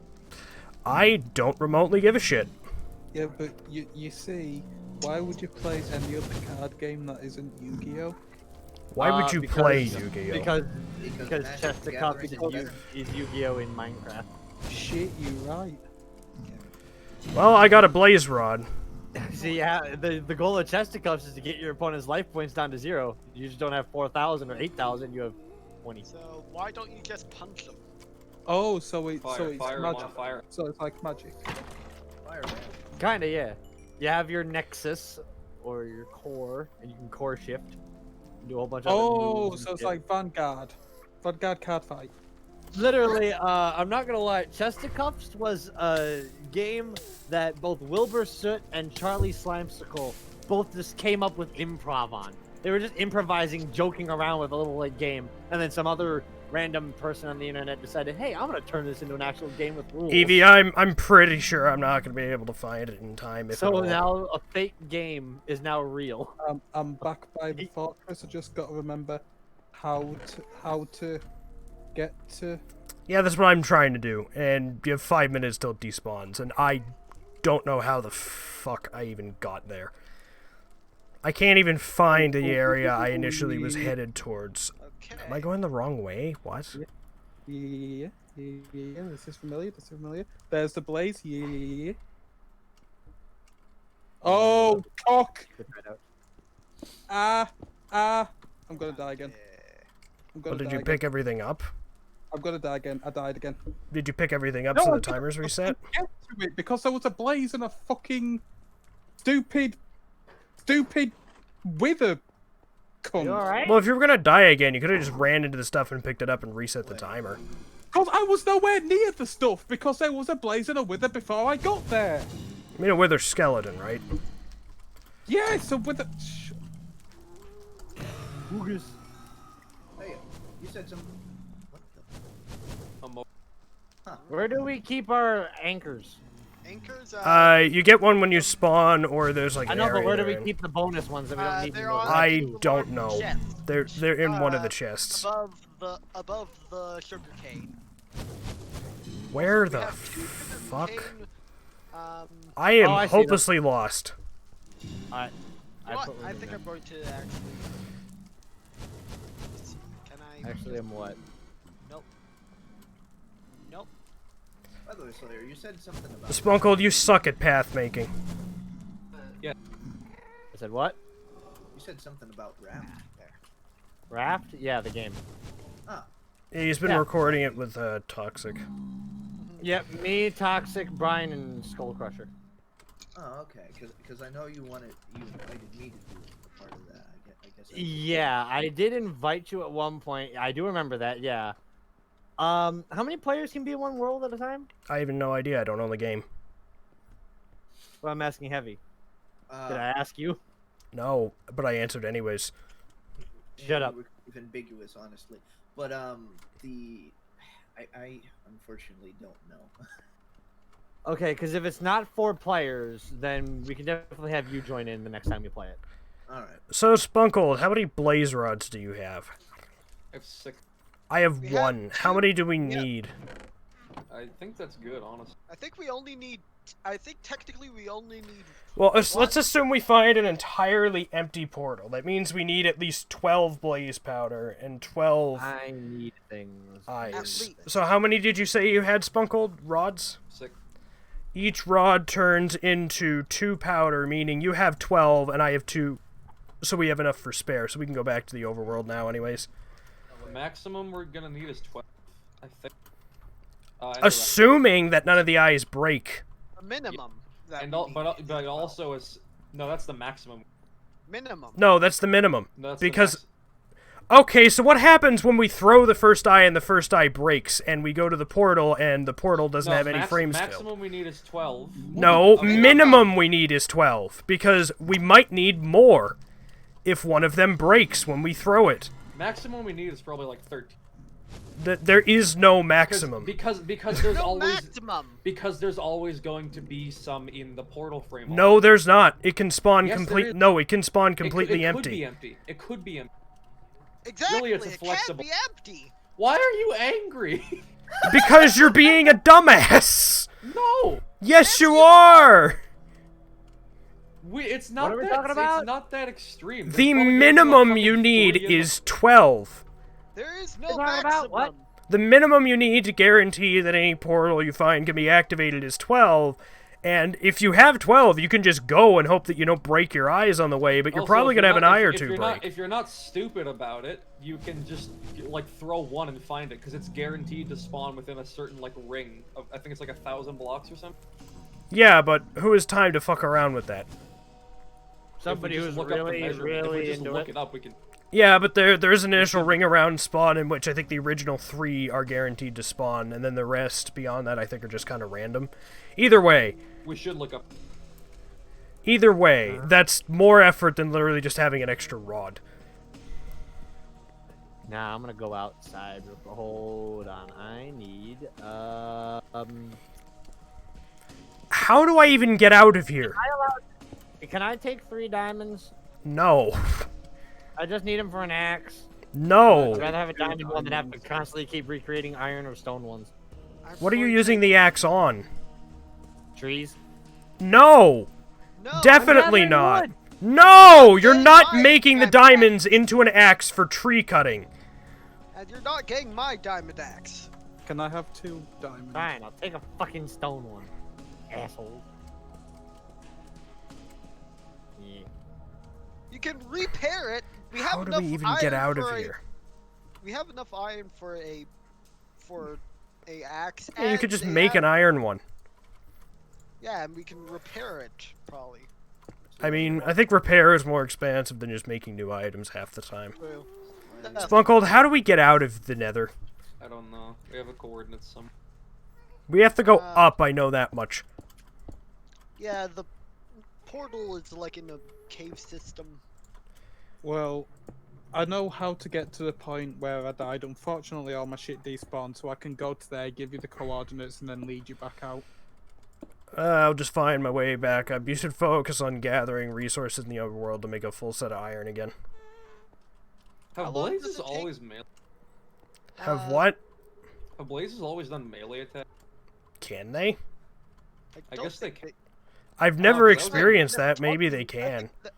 I don't remotely give a shit. Yeah, but you see, why would you play any other card game that isn't Yu-Gi-Oh? Why would you play Because- Yu-Gi-Oh? Because Magic the Chesticuffs Gathering is Yu-Gi-Oh in Minecraft. Shit, you right. Well, I got a blaze rod. See, yeah, the goal of Chesticuffs is to get your opponent's life points down to 0. You just don't have 4,000 or 8,000. You have 20. So why don't you just punch them? Oh, so it's Fire magic. on fire. So it's like magic. Fireman. Kinda, yeah. You have your Nexus or your core, and you can core shift. Do a whole bunch of other Oh, moves so and it's shit. like Vanguard. Vanguard card fight. Literally, I'm not gonna lie, Chesticuffs was a game that both Wilbur Soot and Charlie Slimesicle both just came up with improv on. They were just improvising, joking around with a little like game, and then some other random person on the internet decided, hey, I'm gonna turn this into an actual game with rules. Evie, I'm pretty sure I'm not gonna be able to find it in time. If at So all. now a fake game is now real. I'm back by the fortress. I just got to remember how to get to. Yeah, that's what I'm trying to do, and you have 5 minutes till it despawns, and I don't know how the fuck I even got there. I can't even find the area I initially was headed towards. Okay. Am I going the wrong way? What? Yeah. This is familiar. This is familiar. There's the blaze. Yeah. Oh, cock! Get that out. I'm gonna die again. I'm Oh, gonna did die you again. pick everything up? I'm gonna die again. I died again. Did you pick everything up No, so I the didn't timer's reset? Get to it because there was a blaze and a fucking stupid wither cunt. You alright? Well, if you were gonna die again, you could have just ran into the stuff and picked it up and reset the timer. Because I was nowhere near the stuff because there was a blaze and a wither before I got there. I mean, a wither skeleton, right? Yeah, it's a wither. Boogus. Hey, you said some. What the? Where do we keep our anchors? Anchors. You get one when you spawn, or there's like I an know, area but where do they're we in. keep the bonus ones that we don't need they're anymore? on I two don't large know. chests They're in one of the chests. above the sugarcane. Where We the have two fuck? sugarcane, I am Oh, I see them. hopelessly lost. Alright. you know what? put one I in think there. I'm going to actually. Let's see. Can I? Actually, I'm what? Nope. Nope. By the way, Slayer, you said something about. Sponkold, you suck at path making. I said what? You said something about raft there. Raft? Yeah, the game. Ah, He's been Yeah. recording it with Toxic. Yep, me, Toxic, Brian, and Skull Crusher. oh, okay. Because I know you invited me to do a part of that. I guess. Yeah, I did invite you at one point. I do remember that, yeah. How many players can be in one world at a time? I have no idea. I don't know the game. Well, I'm asking Heavy. Did I Uh, ask you? No, but I answered anyways. Shut up. you were kind of ambiguous, honestly. But I unfortunately don't know. Okay, because if it's not 4 players, then we can definitely have you join in the next time we play it. All right. So, Spunkold, how many blaze rods do you have? I have 6. I have We have 1. How two. many do we Yeah. need? I think that's good, honestly. I think we only need. I think technically we only need. Well, let's assume we find an entirely empty portal. That means we need at least 12 blaze powder and 12 I need things. eyes. least. So how many did you say you had, Spunkold? Rods? 6. Each rod turns into 2 powder, meaning you have 12 and I have 2. So we have enough for spare, so we can go back to the overworld now anyways. The maximum we're gonna need is 12. I think. Assuming that none of the eyes break. A minimum. That And we al- need but is but 12. also is no, that's the maximum. minimum. No, that's the minimum. No, that's Because okay, so what happens when we throw the first eye and the first eye breaks and we go to the portal and the portal doesn't have any frames filled? maximum we need is 12. No, Okay. minimum we need is 12 because we might need more if one of them breaks when we throw it. Maximum we need is probably like 13. There is no maximum. Because there's No always maximum. because there's always going to be some in the portal frame. No, there's not. It can spawn Yes, there complete. is. No, it can spawn completely it empty. could be empty. It could be empty. Exactly. it's a it flexible- can't be empty. Why are you angry? Because you're being a dumbass. No. Yes, you are. It's not are we that. talking about? It's not that extreme. There's The probably gonna be a minimum fucking you need 3 in the- is 12. There is no We're talking maximum. about what? The minimum you need to guarantee that any portal you find can be activated is 12. And if you have 12, you can just go and hope that you don't break your eyes on the way, but you're Also, probably if going to have you're an not- eye or if two you're break. not, if you're not stupid about it, you can just like throw one and find it because it's guaranteed to spawn within a certain like ring of, I think it's like 1,000 blocks or something. Yeah, but who has time to fuck around with that? Somebody If we who's just look up the really, measurement, if we really just into look it. it up, we can. Yeah, but there's an initial ring around spawn in which I think the original 3 are guaranteed to spawn, and then the rest beyond that I think are just kind of random. Either way, We should look up. that's more effort than literally just having an extra rod. Nah, I'm gonna go outside. Hold on, I need How do I even get out of here? Can I take 3 diamonds? No. I just need them for an axe. No. I'd rather have a diamond one than have to constantly keep recreating iron or stone ones. What are you using the axe on? Trees. No. No. Definitely gathering not. wood. No, you're getting not my making the diamond diamonds into an axe for tree cutting. And you're not getting my diamond axe. Can I have 2 diamonds? Fine, I'll take a fucking stone one. Asshole. Yeah. You can repair it. We have How do enough we even iron get out of for here? We have enough iron for a axe. Yeah, you and could just they make have- an iron one. Yeah, and we can repair it probably. I mean, I think repair is more expensive than just making new items half the time. True. That's- Sponkold, how do we get out of the nether? I don't know. We have a coordinates some. We have to go up, I know that much. Yeah, the portal is like in a cave system. Well, I know how to get to the point where I died. Unfortunately, all my shit despawned, so I can go to there, give you the coordinates, and then lead you back out. I'll just find my way back up. You should focus on gathering resources in the overworld to make a full set of iron again. Have How long does blazes it take? always melee? Have what? Have blazes always done melee attack? Can they? I don't guess they think can. I've Oh, never that was experienced like- that. Maybe they I can. think that-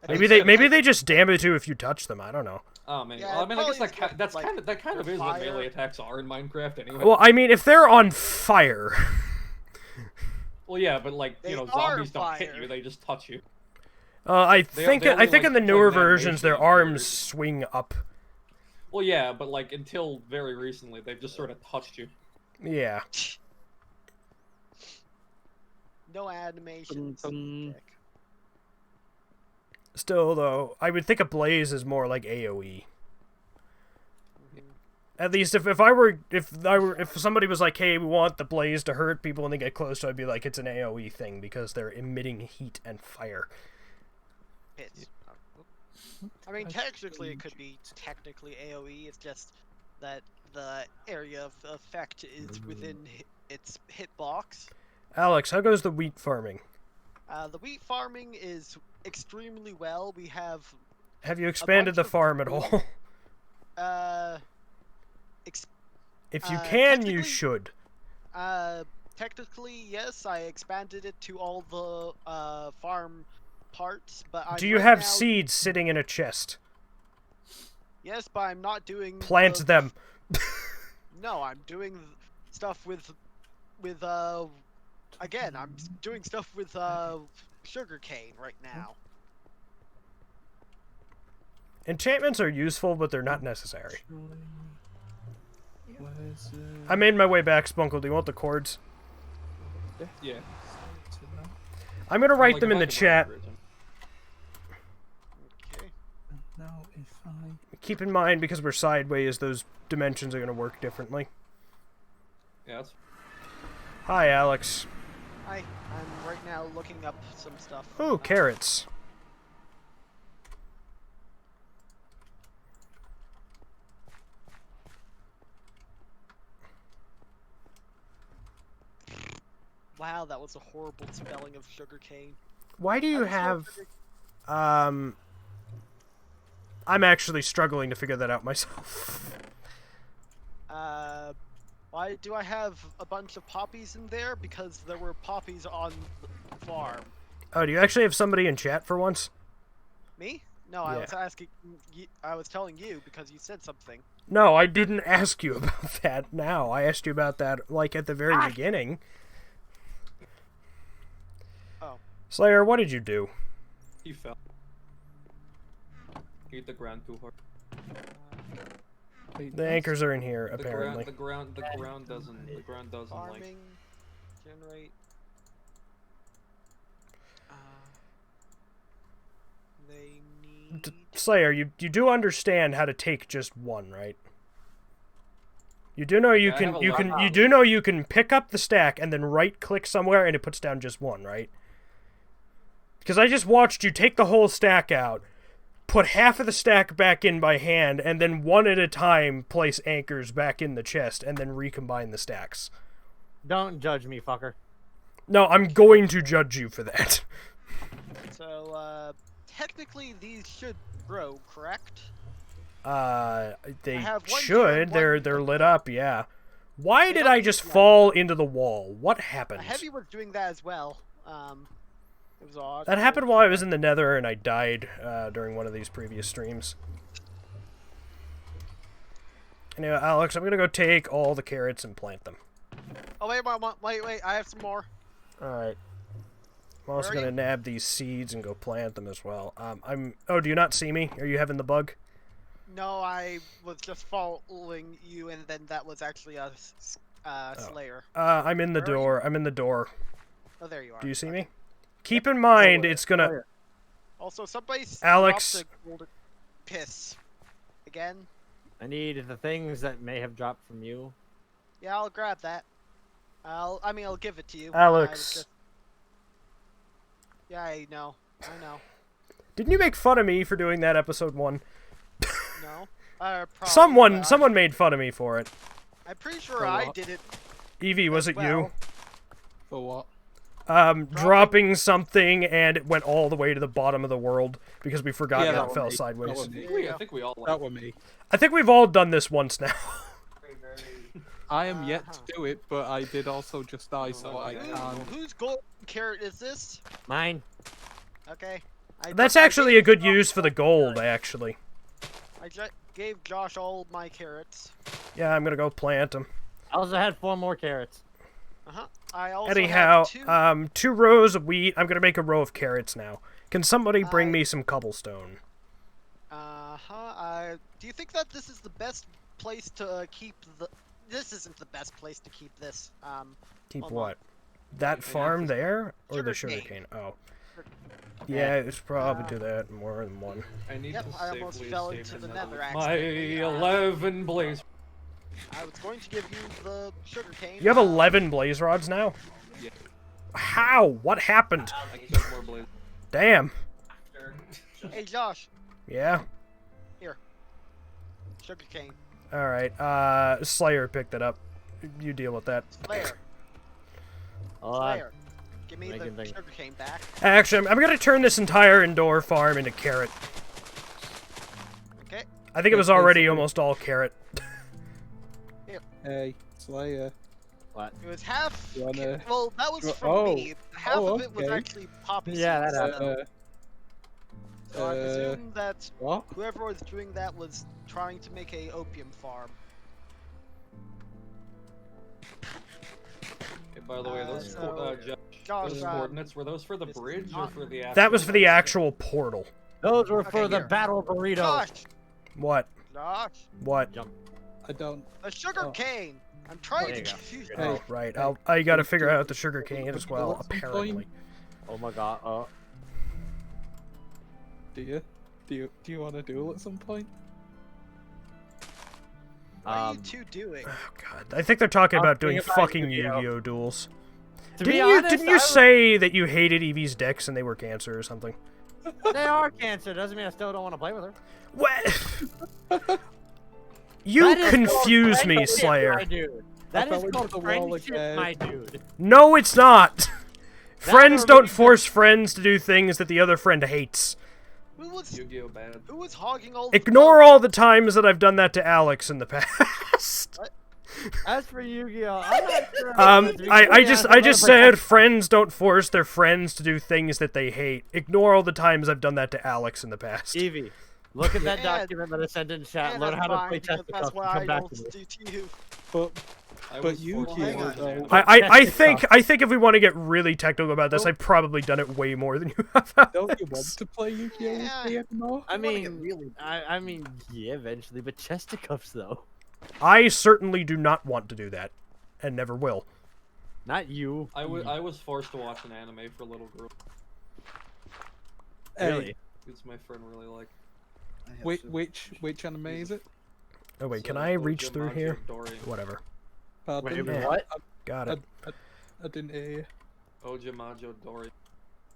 I Maybe think they that- just damage you if you touch them. I don't know. Oh man. Yeah, Well, I mean, I guess probably is that's like, kind of with is what fire. melee attacks are in Minecraft anyway. Well, I mean, if they're on fire, Well, yeah, but like They you know, are zombies don't hit fire. you; they just touch you. I They think only, in the like, newer play versions, their animation arms weird. swing up. Well, yeah, but like until very recently, they've just sort of touched you. Yeah. No animations. Dun, dun. Heck. Still, though, I would think a blaze is more like AOE. At least if somebody was like, "Hey, we want the blaze to hurt people when they get close to it," I'd be like, "It's an AOE thing because they're emitting heat and fire." Hits. I mean, technically, it could be technically AOE. It's just that the area of effect is within its hitbox. Alex, how goes the wheat farming? The wheat farming is extremely well. We have Have you expanded the bunch of farm at all? If you can, you technically- should. technically yes, I expanded it to all the farm parts, but I'm Do you right have now- seeds sitting in a chest? Yes, but I'm not doing Plant the- them. No, I'm doing stuff with again, I'm doing stuff with sugarcane right now. Enchantments are useful, but they're not necessary. Where's, I made my way back, Spunkle. Do you want the chords? Yeah. I'm gonna write Like, them if in I the could chat. remember it. Okay. Now if I... Keep in mind, because we're sideways, those dimensions are gonna work differently. Yeah. That's... Hi, Alex. Hi, I'm right now looking up some stuff. Ooh, carrots. Wow, that was a horrible spelling of sugarcane. Why do you I have... just I'm actually struggling to figure that out myself. Why do I have a bunch of poppies in there? Because there were poppies on the farm. Oh, do you actually have somebody in chat for once? Me? No, I Yeah. was asking. I was telling you because you said something. No, I didn't ask you about that now. I asked you about that, like, at the very beginning. Oh. Slayer, what did you do? He fell. Hit the ground too hard. Wait, The that's- anchors are in here, The apparently. ground doesn't like. Farming, generate. They need. Slayer, you do understand how to take just one, right? You do know you Yeah, I can have a you lot can of you do know you can pick up the stack and then right click somewhere and it puts down just one, right? Because I just watched you take the whole stack out, put half of the stack back in by hand, and then one at a time place anchors back in the chest and then recombine the stacks. Don't judge me, fucker. No, I'm going to judge you for that. So, technically these should grow, correct? They have one here should. and one- They're lit up, yeah. Why They did don't I need just that. fall into the wall? What happened? A heavy was doing that as well. It was odd. That happened while I was in the nether and I died during one of these previous streams. Anyway, Alex, I'm gonna go take all the carrots and plant them. Oh wait! I have some more. Alright. I'm also Where are gonna nab these seeds and go plant them as well. Oh, do you not see me? Are you having the bug? No, I was just following you, and then that was actually a Slayer. I'm in the Where are you? door. I'm in the door. Oh, there you are. Do you see me? Keep in mind, it's gonna... Also, somebody Alex. dropped the golden piss. Again? I need the things that may have dropped from you. Yeah, I'll grab that. I'll give it to you. Alex. Yeah, I know. Didn't you make fun of me for doing that episode 1? No. Probably, Someone made fun of me for it. I'm pretty sure For I what? did it. Evie, was as it you? well. For what? Dropping something and it went all the way to the bottom of the world because we forgot Yeah, that that it was fell me. sideways. That was me. There you I go. think we all like That was me. I think we've all done this once now. I am yet to do it, but I did also just die, so I okay. can't. Whose golden carrot is this? Mine. Okay. That's actually a good use for the gold, actually. I gave Josh all my carrots. Yeah, I'm gonna go plant them. I also had 4 more carrots. I also Anyhow, have 2. 2 rows of wheat. I'm gonna make a row of carrots now. Can somebody bring I- me some cobblestone? Do you think that this is the best place to keep the? This isn't the best place to keep this. Keep hold on. what? That farm there? Or the Sugarcane. sugarcane? Oh. Yeah, it's probably do that more than one. I need Yep, to I save, almost please fell save into the the nether. nether My accidentally. 11 blaze. I was going to give you the sugarcane. You have 11 blaze rods now? Yeah. How? What happened? I can make more blaze. Damn. Hey Josh, Yeah. sugarcane. Alright, Slayer picked it up. You deal with that. Slayer, Hold on. Slayer, give me Making the things. sugarcane back. Actually, I'm gonna turn this entire indoor farm into carrot. Okay. I think it was already almost all carrot. Hey, Slayer. What? It was half. You wanna- Well, that was from Oh. me. Half Oh, of it was okay. actually poppy Yeah, that seeds. happened. So I presume that What? whoever was doing that was trying to make a opium farm. Okay, by the way, those Josh, those coordinates, were those for the this is bridge or not- for the actual... That was for the actual portal. Those were for Okay, the here. battle burrito. Josh, What? Josh, What? I don't. the sugar cane. I'm trying There to you go. confuse Hey. Oh, right. I gotta figure out the sugar cane as well, What's the point? apparently. Oh my god. Do you? Do you want to duel at some point? What are you two doing? Oh god. I think they're talking I'm about doing thinking about fucking Yu-Gi-Oh. Yu-Gi-Oh duels. To be Didn't you, honest, didn't you I say that you hated Evie's decks and they were cancer or something? they are cancer. Doesn't mean I still don't want to play with her. What? You That is confuse so me, crazy, Slayer. my dude. That fell is into called the wall friendship, again. my dude. No, it's not. Friends or don't maybe force friends to do things that the other friend hates. Who was Yu-Gi-Oh bad. who was hogging all the Ignore fun? all the times that I've done that to Alex in the past. As for Yu-Gi-Oh, I'm not sure. I just said friends don't force their friends to do things that they hate. Ignore all the times I've done that to Alex in the past. Evie, look at that Yeah. document that I sent in chat. Yeah, Learn that's how to fine, play because chess that's and what come I back will to me. do to you. But I But was Yu-Gi-Oh, forced to hang watch on. an anime. I think if we want to get really technical about this, I've probably done it way more than you have. don't you want to play Yu-Gi-Oh Yeah. with me anymore? I wanna get mean, really- I mean, yeah, eventually, but chesticuffs though, I certainly do not want to do that, and never will. not you. I was forced to watch an anime for Little Girl. Really? It's my friend really like. I have Which some- which anime is it? Oh wait, It's, can uh, I reach Oja through Majo here? Dori. Whatever. Pardon? Wait, Yeah. what? Got it. I didn't hear you. Oja Majo Dori.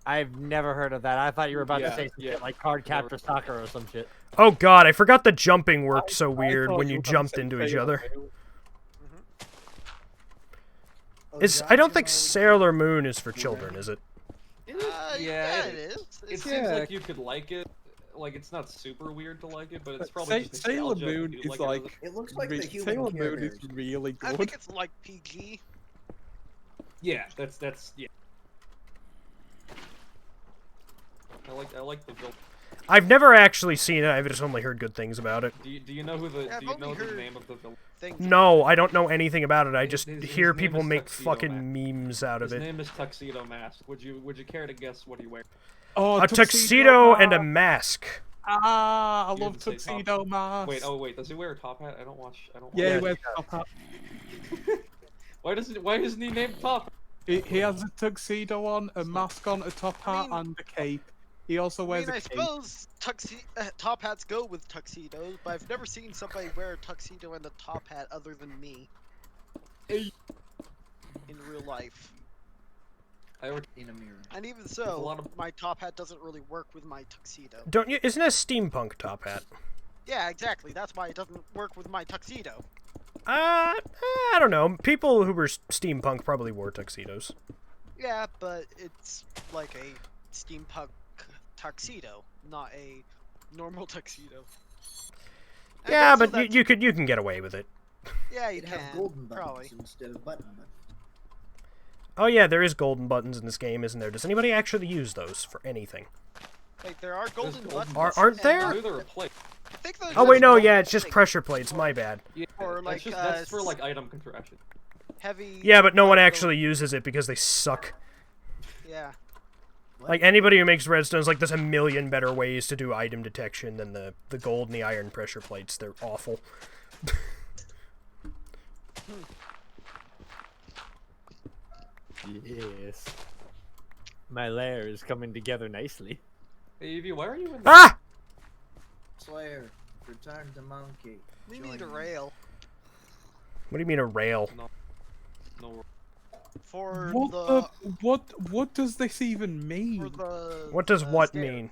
I've never heard of that. I thought you were about to Yeah, say some yeah. shit like card capture soccer or some shit. Oh god, I forgot the jumping worked so I weird thought when you were gonna jumped say into each Sailor other. Moon. Is I don't think Ojajo- Sailor Moon is for children, is it? Yeah, it is. It It's, seems Yeah. like you could like it. Like it's not super weird to like it, but it's But probably just Sailor nostalgia if Moon you is like it like It looks like re- the human Sailor Care Moon is Bears. really I good. think it's like PG. Yeah, that's yeah. I like the villain. I've never actually seen it. I've just only heard good things about it. Do you know who the Yeah, I've do you only know the heard- name of the villain? Thing. No, I don't know anything about it. I His- just his hear name people is make Tuxedo fucking memes out of His it. name is Tuxedo Mask. Would you care to guess what he wears? Oh, A tuxedo and a mask. mask. Ah, I You love didn't say top. tuxedo mask. Wait, does he wear a top hat? I don't watch. Yeah, he Yeah, wears top hat. Why isn't he named Top? He has a tuxedo on, a mask on, a top hat, mean- and a cape. He also I wears mean, I a cape. suppose top hats go with tuxedos, but I've never seen somebody wear a tuxedo and a top hat other than me. In real life. in a mirror. And even a so, lot of- my top hat doesn't really work with my tuxedo. Don't you? Isn't it a steampunk top hat? Yeah, exactly. That's why it doesn't work with my tuxedo. I don't know. People who were steampunk probably wore tuxedos. Yeah, but it's like a steampunk tuxedo, not a normal tuxedo. And Yeah, also but that's- you can get away with it. Yeah, you It'd have can. golden buttons Probably. instead of button buttons. Oh yeah, there is golden buttons in this game, isn't there? Does anybody actually use those for anything? Wait, there are golden golden buttons. Aren't and there? I knew they were plates. I think they're Oh wait, just no, golden yeah, it's just plates. pressure plates. My bad. Yeah, Or, like, that's for like item contraption. Heavy. Yeah, but no one gold- actually uses it because they suck. Yeah. Like anybody who makes redstones, like there's a million better ways to do item detection than the gold and the iron pressure plates. They're awful. Yes. My lair is coming together nicely. Hey Evie, why are you in? Ah! Slayer, return to monkey. We Join need a me. rail What do you mean a rail? No. for What does this even for mean? the. What does what stairs. mean?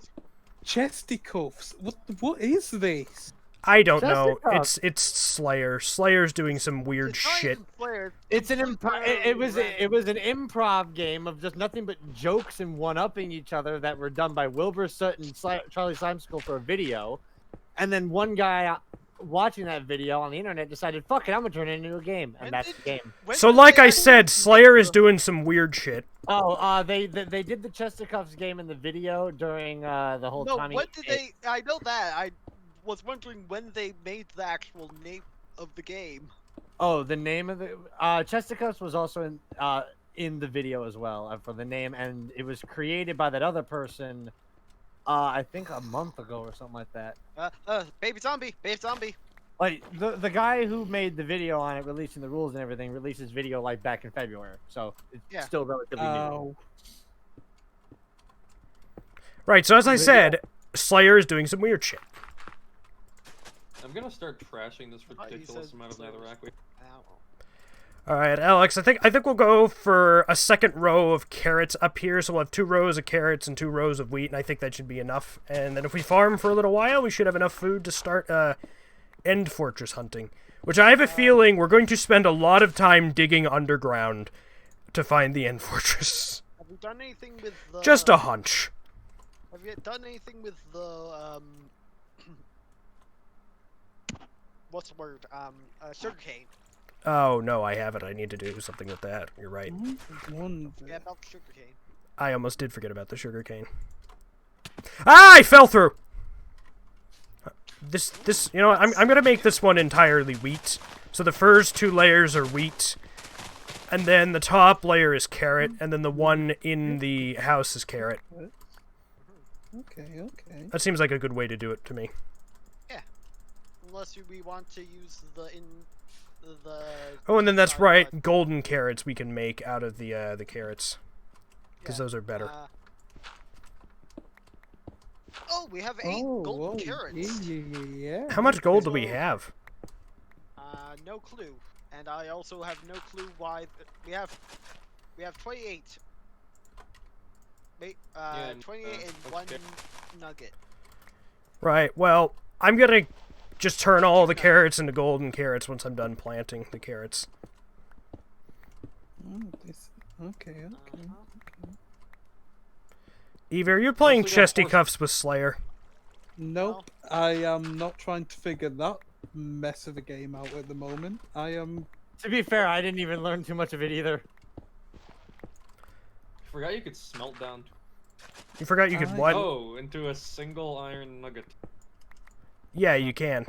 Chesticuffs. What is this? I don't know. Jessica. It's Slayer. Slayer's doing some weird It's not shit. even Slayer, It's an completely it was random. it was an improv game of just nothing but jokes and one-upping each other that were done by Wilbur Sutton and Charlie Simeschool for a video, and then one guy watching that video on the internet decided, "Fuck it, I'm gonna turn it into a game," and When that's did- the game. when So did like they I actually said, make Slayer is the- doing some weird shit. Oh, they did the Chesticuffs game in the video during the whole No, Tommy. when did they? I know that. I was wondering when they made the actual name of the game. Oh, the name of the Chesticuffs was also in the video as well for the name, and it was created by that other person. I think a month ago or something like that. Baby zombie, baby zombie. Like the guy who made the video on it, releasing the rules and everything, released his video like back in February, so it's Yeah. still relatively new. Oh, Right, so as I said, Slayer is doing some weird shit. I'm gonna start trashing this thought you ridiculous said amount of Slayer. netherrack. All right, Alex, I think we'll go for a second row of carrots up here. So we'll have 2 rows of carrots and 2 rows of wheat, and I think that should be enough. And then if we farm for a little while, we should have enough food to start end fortress hunting. Which I have a feeling we're going to spend a lot of time digging underground to find the end fortress. Have you done anything with the? Just a hunch. Have you done anything with the what's the word? Sugarcane. Oh, no, I haven't. I need to do something with that. You're right. Yeah, about the sugarcane. I almost did forget about the sugarcane. Ah, I fell through! This, you know, I'm gonna make this one entirely wheat. So the first 2 layers are wheat, and then the top layer is carrot, and then the one in the house is carrot. Okay. That seems like a good way to do it to me. Yeah. Unless we want to use the Oh, and then that's right, golden carrots we can make out of the carrots. Because those are better. Oh, we have 8 golden carrots. Yeah. How much gold do we have? No clue. And I also have no clue why we have 28. Wait, 28 and 1 nugget. Right, well, I'm gonna just turn all the carrots into golden carrots once I'm done planting the carrots. Okay. Evie, are you playing Mostly got Chesty horse- Cuffs with Slayer? Nope. I am not trying to figure that mess of a game out at the moment. I am. To be fair, I didn't even learn too much of it either. I forgot you could smelt down. You forgot you could what? Oh, into a single iron nugget. Yeah, you can.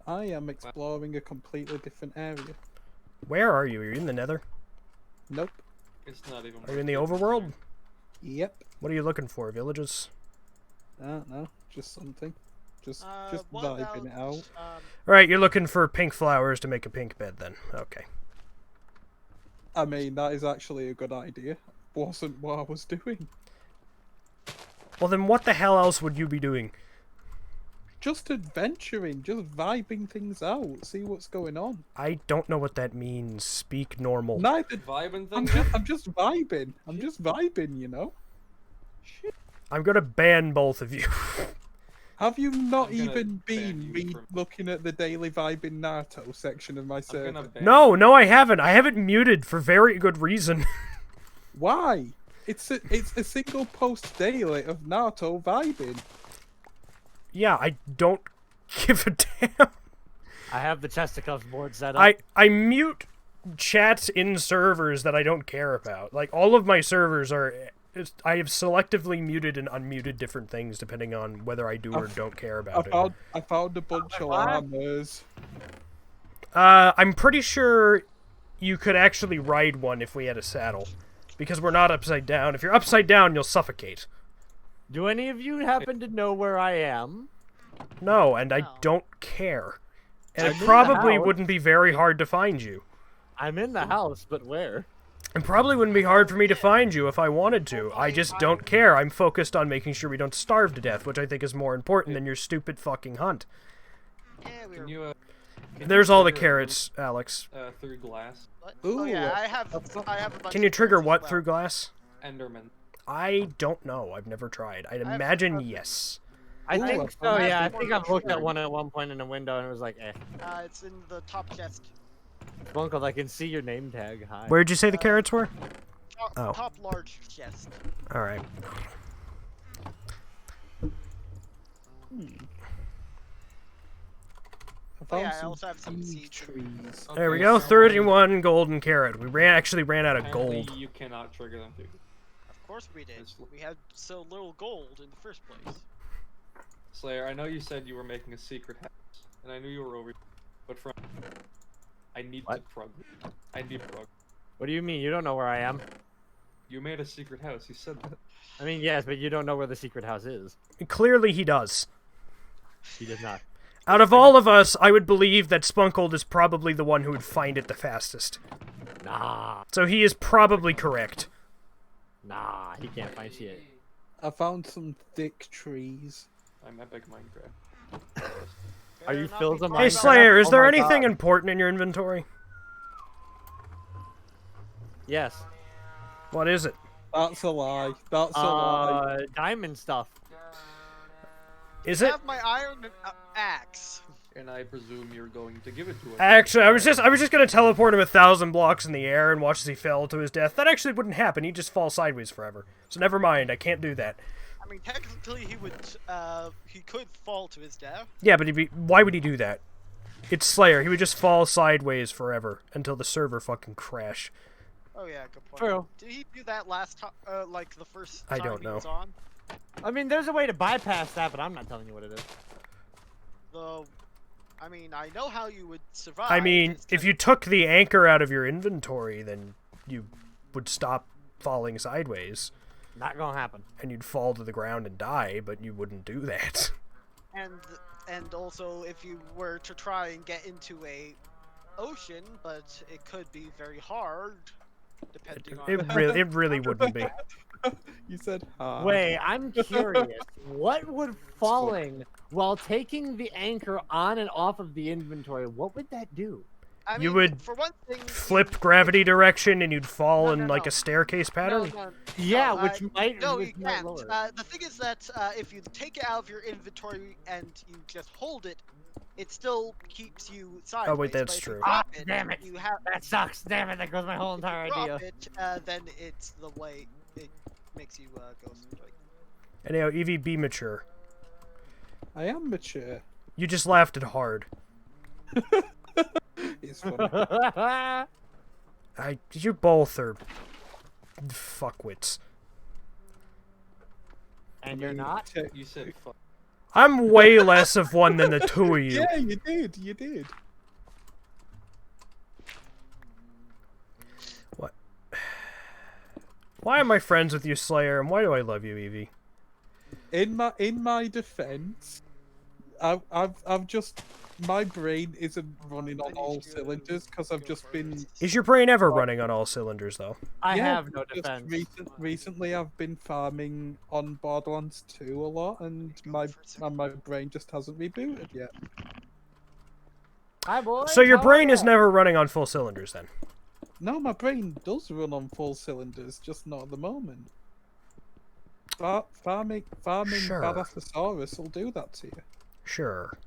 I am exploring a completely different area. Where are you? Are you in the nether? Nope. It's not even. Are you in the overworld? Yep. What are you looking for? Villages? I don't know. Just something. Just What vibing it out. Right, you're looking for pink flowers to make a pink bed then. Okay. I mean, that is actually a good idea. Wasn't what I was doing. Well, then what the hell else would you be doing? Just adventuring, just vibing things out, see what's going on. I don't know what that means. Speak normal. Neither. Vibing I'm thing. just vibing. I'm just vibing, you know. Shit. I'm gonna ban both of you. Have you not I'm gonna even ban been you from- looking at the daily vibing Naruto section of my I'm server? gonna ban No, I haven't. I haven't muted for very good reason. Why? It's a single post daily of Naruto vibing. Yeah, I don't give a damn. I have the Chesticuffs board set up. I mute chats in servers that I don't care about. Like, all of my servers are... I have selectively muted and unmuted different things depending on whether I do or don't care about it. I found a bunch of llamas. I'm pretty sure you could actually ride one if we had a saddle. Because we're not upside down. If you're upside down, you'll suffocate. Do any of you happen to know where I am? No, and I No. don't care. And I'm it in the probably house. wouldn't be very hard to find you. I'm in the house, but where? It probably wouldn't be hard for me to find you if I wanted to. I just don't care. I'm focused on making sure we don't starve to death, which I think is more important than your stupid fucking hunt. Yeah, we Can were. you, There's all the trigger carrots, Alex. through glass. Oh yeah, Ooh. I have a bunch Can you of trigger carrots as what well. through glass? Enderman. I don't know. I've never tried. I'd have imagine purpose. yes. I Ooh, think I so, found yeah. I some think more I've looked at trigger. one at one point in a window and it was like, eh. It's in the top chest. Sponkold, I can see your name tag. Hi. Where'd you say the carrots were? Top, Oh. top large chest. Alright. I Oh, found yeah, I some also have some huge seeds. trees. There we Okay, go. so 31 golden carrot. We actually ran out of apparently gold. you cannot trigger them, dude. Of course we did. It's- We had so little gold in the first place. Slayer, I know you said you were making a secret house, and I knew you were over, but from I need What? to prog. I need prog. What do you mean? You don't know where I am? You made a secret house. You said that. I mean, yes, but you don't know where the secret house is. Clearly he does. He does not. Out of all of us, I would believe that Spunkold is probably the one who would find it the fastest. Nah. So he is probably correct. Nah, he can't find shit. I found some thick trees. I'm epic Minecraft. Are you Better not Phil's be a Hey Minecraft? Slayer, is Oh there my anything God. important in your inventory? Yes. What is it? That's a lie. That's a lie. Diamond stuff. Is I it? have my iron axe. And I presume you're going to give it to us. Actually, I was just gonna teleport him 1,000 blocks in the air and watch as he fell to his death. That actually wouldn't happen. He'd just fall sideways forever. So never mind. I can't do that. I mean, technically, he could fall to his death. Yeah, but why would he do that? It's Slayer. He would just fall sideways forever until the server fucking crash. Oh yeah, good point. True. Did he do that last time? Like the first I time don't he know. was on? I mean, there's a way to bypass that, but I'm not telling you what it is. Though, I mean, I know how you would survive. I mean, it's if just- you took the anchor out of your inventory, then you would stop falling sideways, Not gonna happen. and you'd fall to the ground and die, but you wouldn't do that. and also if you were to try and get into a ocean, but it could be very hard, depending on. It really wouldn't be. You said hard. Wait, I'm curious. What would falling while taking the anchor on and off of the inventory, what would that do? I mean, You would for one thing, Flip gravity direction, and you'd fall No, in no, like no. a staircase pattern. No, Yeah, No, which might. no, which you might can't. lower it. The thing is that if you take it out of your inventory and you just hold it, it still keeps you sideways. wait, that's but if you true. drop Ah, damn it. You have That sucks. Damn it, that goes my whole entire idea. drop it, then it's the way it makes you go straight. Anyhow, Evie, be mature. I am mature. You just laughed at hard. It's funny. You both are fuckwits. And you're not? You said fuck. I'm way less of one than the two of you. Yeah, you did. You did. What? Why am I friends with you, Slayer, and why do I love you, Evie? In my defense, I've just my brain isn't running on all cylinders because I've just been. Is your brain ever running on all cylinders, though? I Yeah, have no just defense. Recently, I've been farming on Borderlands 2 a lot, and my brain just hasn't rebooted yet. Hi, boys. So your how brain are is ya? never running on full cylinders, then? No, my brain does run on full cylinders, just not at the moment. Farming Sure. Badassasaurus will do that to you. Sure.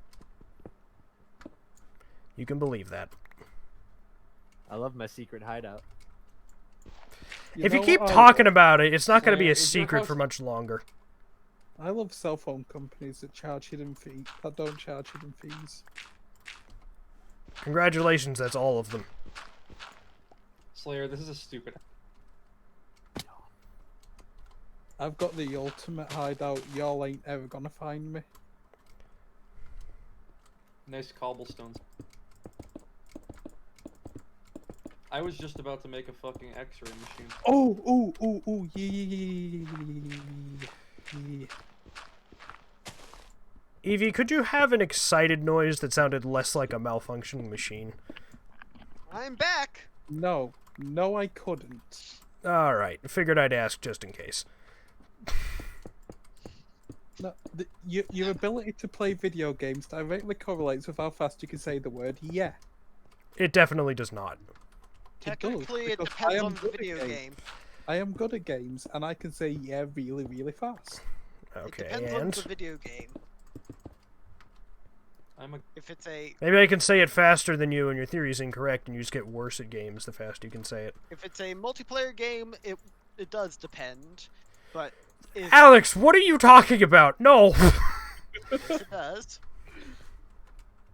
You can believe that. I love my secret hideout. If you know keep what? talking about it, it's not going to be Slayer, a is your secret house- for much longer. I love cell phone companies that charge hidden fees. That don't charge hidden fees. Congratulations, that's all of them. Slayer, this is a stupid. I've got the ultimate hideout. Y'all ain't ever gonna find me. Nice cobblestones. I was just about to make a fucking X-ray machine. Oh, yeah. Evie, could you have an excited noise that sounded less like a malfunctioning machine? I'm back. No, I couldn't. Alright, figured I'd ask just in case. No, your ability to play video games directly correlates with how fast you can say the word yeah. It definitely does not. Technically, it because I depends am on the good at video games. game. I am good at games, and I can say yeah really, really fast. It Okay, depends on and? the video game. I'm a. If it's a Maybe I can say it faster than you and your theory's incorrect and you just get worse at games the faster you can say it. multiplayer game, it does depend, but if Alex, what are you talking about? No! it does,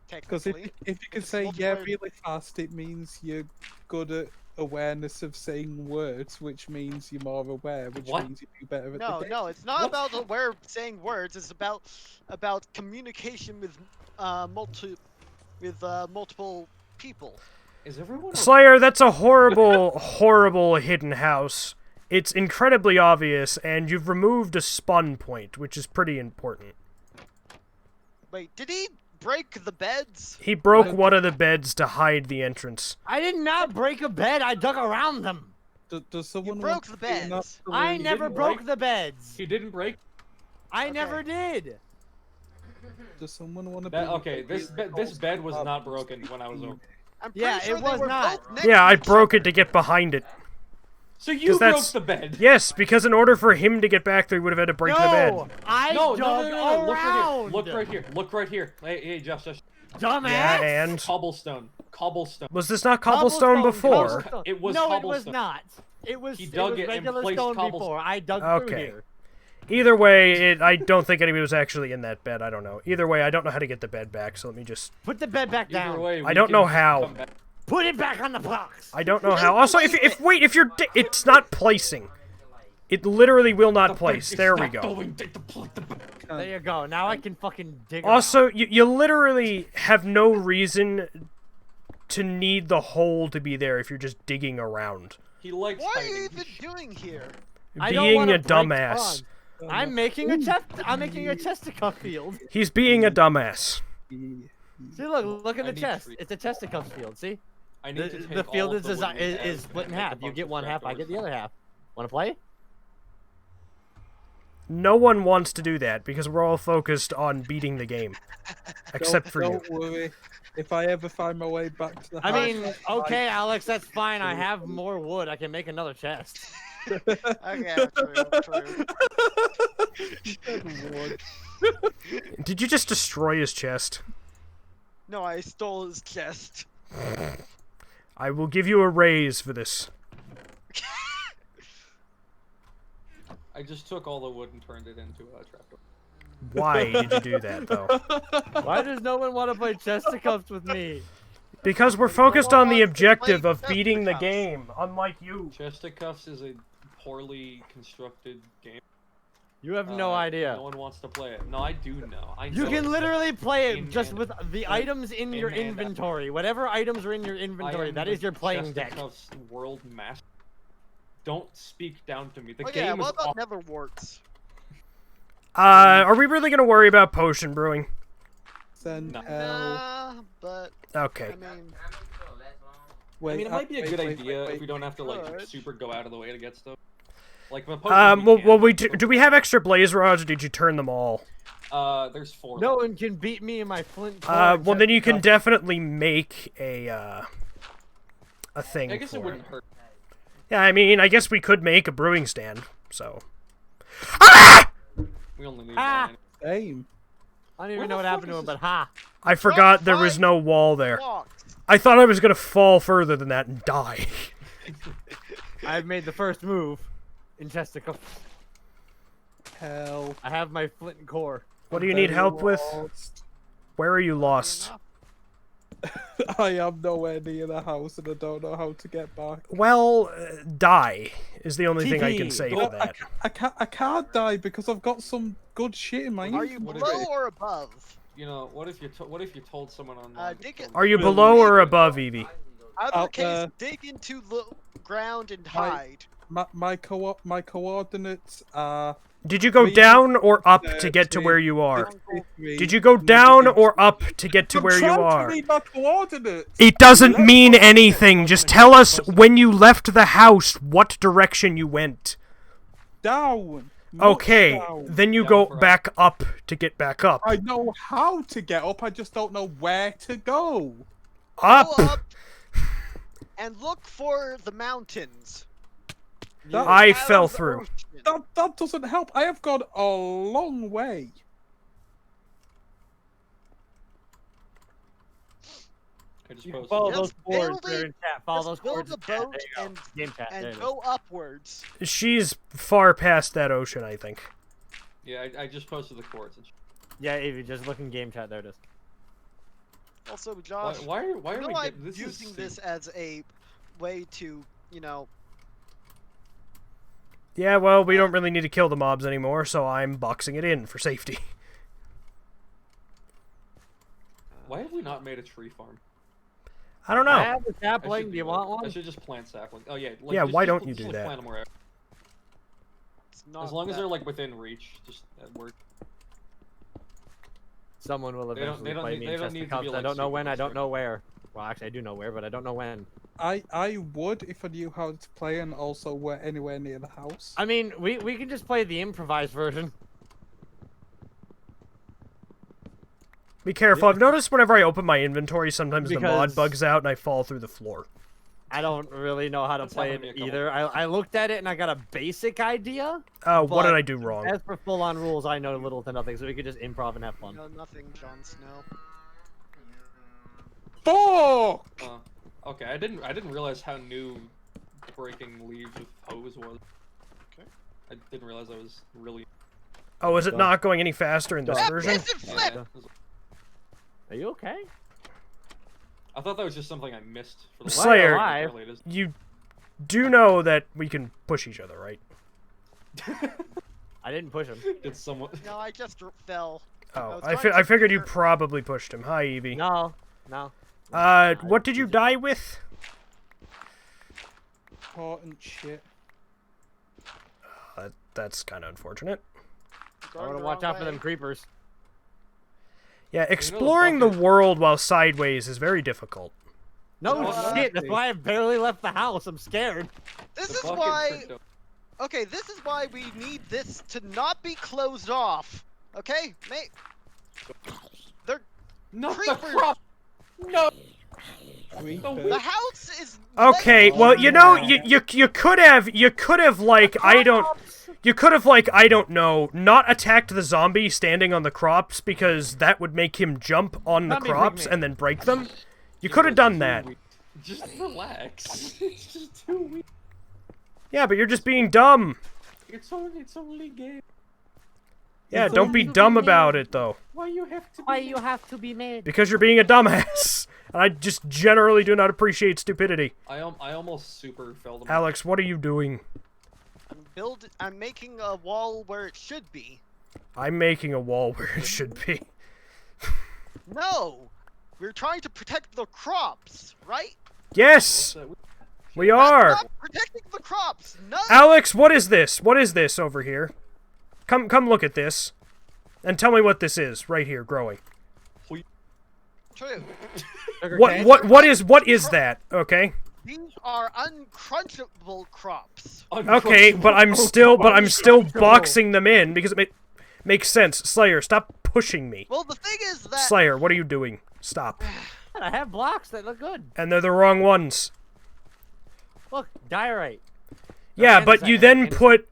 Because technically, if you can it's say yeah multiplayer- really fast, it means you're good at awareness of saying words, which means you're more aware, which What? means you do better at No, the game. no, it's not What? about saying words. It's about communication with multiple people. Is everyone? Slayer, that's a horrible, horrible hidden house. It's incredibly obvious, and you've removed a spawn point, which is pretty important. Wait, did he break the beds? He broke one of the beds to hide the entrance. I did not break a bed. I dug around them. Does someone broke want the to do an beds. I absolute- never didn't broke break- the beds. He didn't break. I Okay. never did. Does someone want to? That, okay, this bed was not broken when I was over. I'm pretty Yeah, sure it they was were not. both next Yeah, to I each broke other. it to get behind it. So you 'Cause broke that's- the bed. Yes, because in order for him to get back there, he would have had to break the No, bed. I No, dug no, no, no, no. around. Look right here. Look right here. Look right here. Hey, Josh. Dumbass. Yeah, and Cobblestone. Cobblestone. was this not cobblestone before? Cobblestone. It was no, it was cobblestone. not. It was, He dug it was it and regular placed stone cobblestone. before. I dug through Okay. here. Either way, I don't think anybody was actually in that bed. I don't know. Either way, I don't know how to get the bed back, so let me just... Put the bed back Either down. way, I we don't can know just how. come back. Put it back on the box. I don't know how. Also, if you're... It's not placing. It literally will not place. There we go. There you go. Now I can fucking dig it Also, out. you literally have no reason to need the hole to be there if you're just digging around. He likes What are hiding. you even doing here? I don't Being wanna a break dumbass. bonds. I'm making a chest. I'm making a chesticuff field. He's being a dumbass. See, look at I the need chest. trees. It's a chesticuff field. See, I need to take the field all is of the wood we have is split in and make a half. You bunch get of one half. I get trapdoors. the other half. Want to play? No one wants to do that because we're all focused on beating the game. Except for you. Don't worry. If I ever find my way back to the house... I mean, okay, Alex, that's fine. I have more wood. I can make another chest. Okay, true. Did you just destroy his chest? No, I stole his chest. I will give you a raise for this. I just took all the wood and turned it into a trapdoor. Why did you do that, though? Why does no one want to play chesticuffs with me? Because we're focused on the objective of Play beating the fisticuffs. game, unlike you. Chesticuffs is a poorly constructed game. You have no idea. No one wants to play it. No, I do know. I You know can it. literally play it In just hand. with the items in your hand. inventory. Whatever items are in your I inventory, am that the is your playing deck. Chesticuffs world master. Don't speak down to me. The Oh game yeah, is what about awful. Netherwarts? Are we really gonna worry about potion brewing? Send No. Nah, but Okay. I mean, Wait, I mean, it might be a wait, good wait, idea wait, if we don't have to like Good. super go out of the way to get stuff. Like, the potions Well, we do we have extra blaze rods, or did you turn them all? There's 4. No one can beat me in my flint. Well, then you can definitely make a thing I guess for it wouldn't hurt. Yeah, I mean, I guess we could make a brewing stand, so... Ah! We only need Ah! one. Same. I don't Where even know the what fuck happened to is him, this- but ha! I forgot there was no wall there. blocks. I thought I was gonna fall further than that and die. I've made the first move in chesticuffs. Hell. I have my flint and core. What do you need help with? Lost. Where are you lost? I am nowhere near the house and I don't know how to get back. Well, die is the only thing I can TP. say Well, for that. I can't die because I've got some good shit in my Are you What is below it? or above? You know, what if you told someone online? to dig kill it. me? Are you below or above, Evie? Either Out case, there. dig into the ground and Hi. hide. My coordinates are Did you go Three, down or up to get to three, where you are? 53. Did you go down or up to get to I'm where you trying are? to read my coordinates. It doesn't mean anything. Just tell us when you left the house what direction you went. Down. Much Okay, down. then you Down go for us. back up to get back up. I know how to get up. I just don't know where to go. Up! Go up and look for the mountains. I Out fell of the through. ocean. That doesn't help. I have gone a long way. I just You can posted follow it. those Just boards build there it- in chat. Follow those Just build boards a in chat. boat There you go. and, Game chat. There and it go upwards. She's far past that ocean, I think. Yeah, I just posted the chords. And is. Yeah, Evie, just look in game chat. There it is. Also, why, Josh, why are you we know getting I'm this? using is this as a way to, you know, Yeah, well, we don't really need to kill the mobs anymore, so I'm boxing it in for safety. Why have we not made a tree farm? I don't I know. have a I sapling. should Do you that. want I one? should just plant sapling. Oh yeah. Like, Yeah, just- why just- don't you just, do like, that? Plant them wherever. it's not As long as that- they're like within reach, just at work. Someone will They don't- eventually they don't play need- me they in don't need to chesticuffs. be, I like, don't know super when. I don't know constructed. where. Well, actually, I do know where, but I don't know when. I would if I knew how to play and also were anywhere near the house. I mean, we can just play the improvised version. Be careful. I've noticed whenever I open my inventory, sometimes the mod Because- bugs out and I fall through the floor. I don't really know how to That's play happened to it me a couple either. I looked at it and I got a basic idea. What did But I do wrong? As for full-on rules, I know little to nothing, so we could just improv and have fun. No, nothing, Jon Snow. Fuck! Okay, I didn't realize how new breaking leaves with hose was. Okay. I didn't realize I was really. Oh, is it not going any faster in this That version? piston flip! Yeah, Are you okay? I thought that was just something I missed. For the Slayer, Apparently it is. you do know that we can push each other, right? I didn't push him. Did someone? No, I just fell. Oh, was I trying to figured you figure- probably pushed him. Hi, Evie. No, no. What did you die with? Important shit. That's kind of unfortunate. I Going want the to watch wrong out for way. them creepers. Yeah, exploring the bucket- world while sideways is very difficult. No No, shit, that's why I barely left the house. I'm scared. This The is bucket why. tricked him. Okay, this is why we need this to not be closed off. Okay, mate. They're Not the creepers. crop. No. Creepers. the house is. Okay, meant- well, you know, you could have like I don't know, not attacked the zombie standing on the crops because that would make him jump on the Zombie crops pygmy. and then break them. You could have done that. Just relax. It's just too weak. Yeah, but you're just being dumb. It's only game. Yeah, It's don't be only dumb being about it though, Why you have to? Why you have to be mad? because you're being a dumbass. And I just generally do not appreciate stupidity. I almost super fell to. Alex, what are you doing? I'm making a wall where it should be. I'm making a wall where it should be. No, we're trying to protect the crops, right? Yes, we That's are. not protecting the crops. No. Alex, what is this? What is this over here? Come look at this. And tell me what this is right here growing. True. What is that? Okay. These are uncrunchable crops. Okay, but I'm still boxing them in because it makes sense. Slayer, stop pushing me. Well, the thing is that Slayer, what are you doing? Stop. I have blocks that look good. And they're the wrong ones. Look, diorite. Yeah, andesite, but you then andesite. put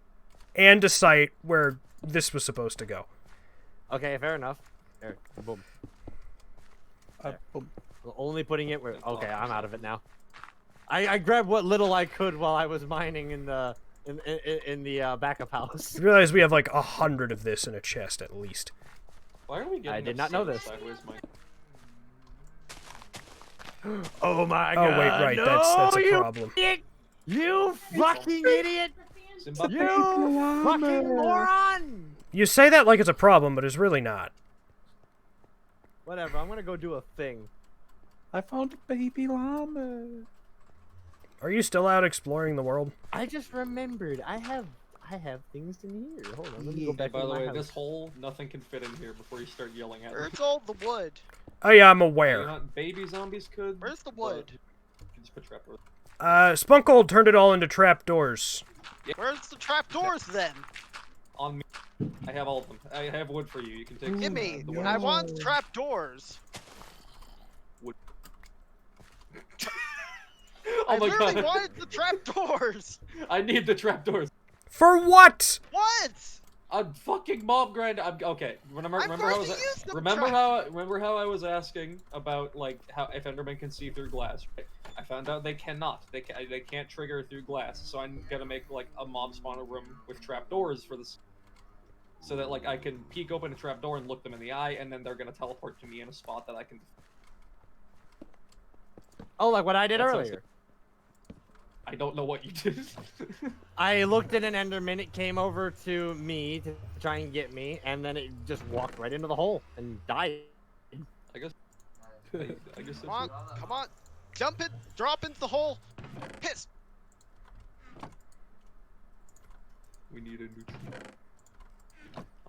andesite where this was supposed to go. Okay, fair enough. There, boom. Only putting it where. Okay, I'm out of it now. I grabbed what little I could while I was mining in the backup house. You realize we have like 100 of this in a chest at least. Why are we getting? I did not know upset this. Sideways, Mike? Oh my Oh god! wait, right, no, that's a you problem. Idiot! You fucking idiot! Simba? You fucking moron! You say that like it's a problem, but it's really not. Whatever, I'm gonna go do a thing. I found a baby llama. Are you still out exploring the world? I just remembered. I have things in here. Hold on, let me go Hey, back by to the my way, house. this hole, nothing can fit in here before you start yelling at me. where's all the wood? Oh yeah, I'm You aware. know, baby zombies could. Where's the but wood? you can just put trapdoors. Spunkold turned it all into trapdoors. Where's the trapdoors then? On me. I have all of them. I have wood for you. You can take. Give me. the wood. I want trapdoors. Oh I my literally god! wanted the trapdoors. I need the trapdoors. For what? What? A fucking mob grind. Okay. Remember how I was. already used them Remember how I was asking about like how if Enderman can see through glass. Right? I found out they cannot. They can't trigger through glass. So I'm gonna make like a mob spawner room with trapdoors for this, so that like I can peek open a trapdoor and look them in the eye, and then they're gonna teleport to me in a spot that I can. Oh, like what I did That sounds earlier. I don't know what you did. I looked at an Enderman, it came over to me to try and get me, and then it just walked right into the hole and died. I guess. I guess. Come on, come on. Jump it, drop into the hole. Piss. We need a new tree.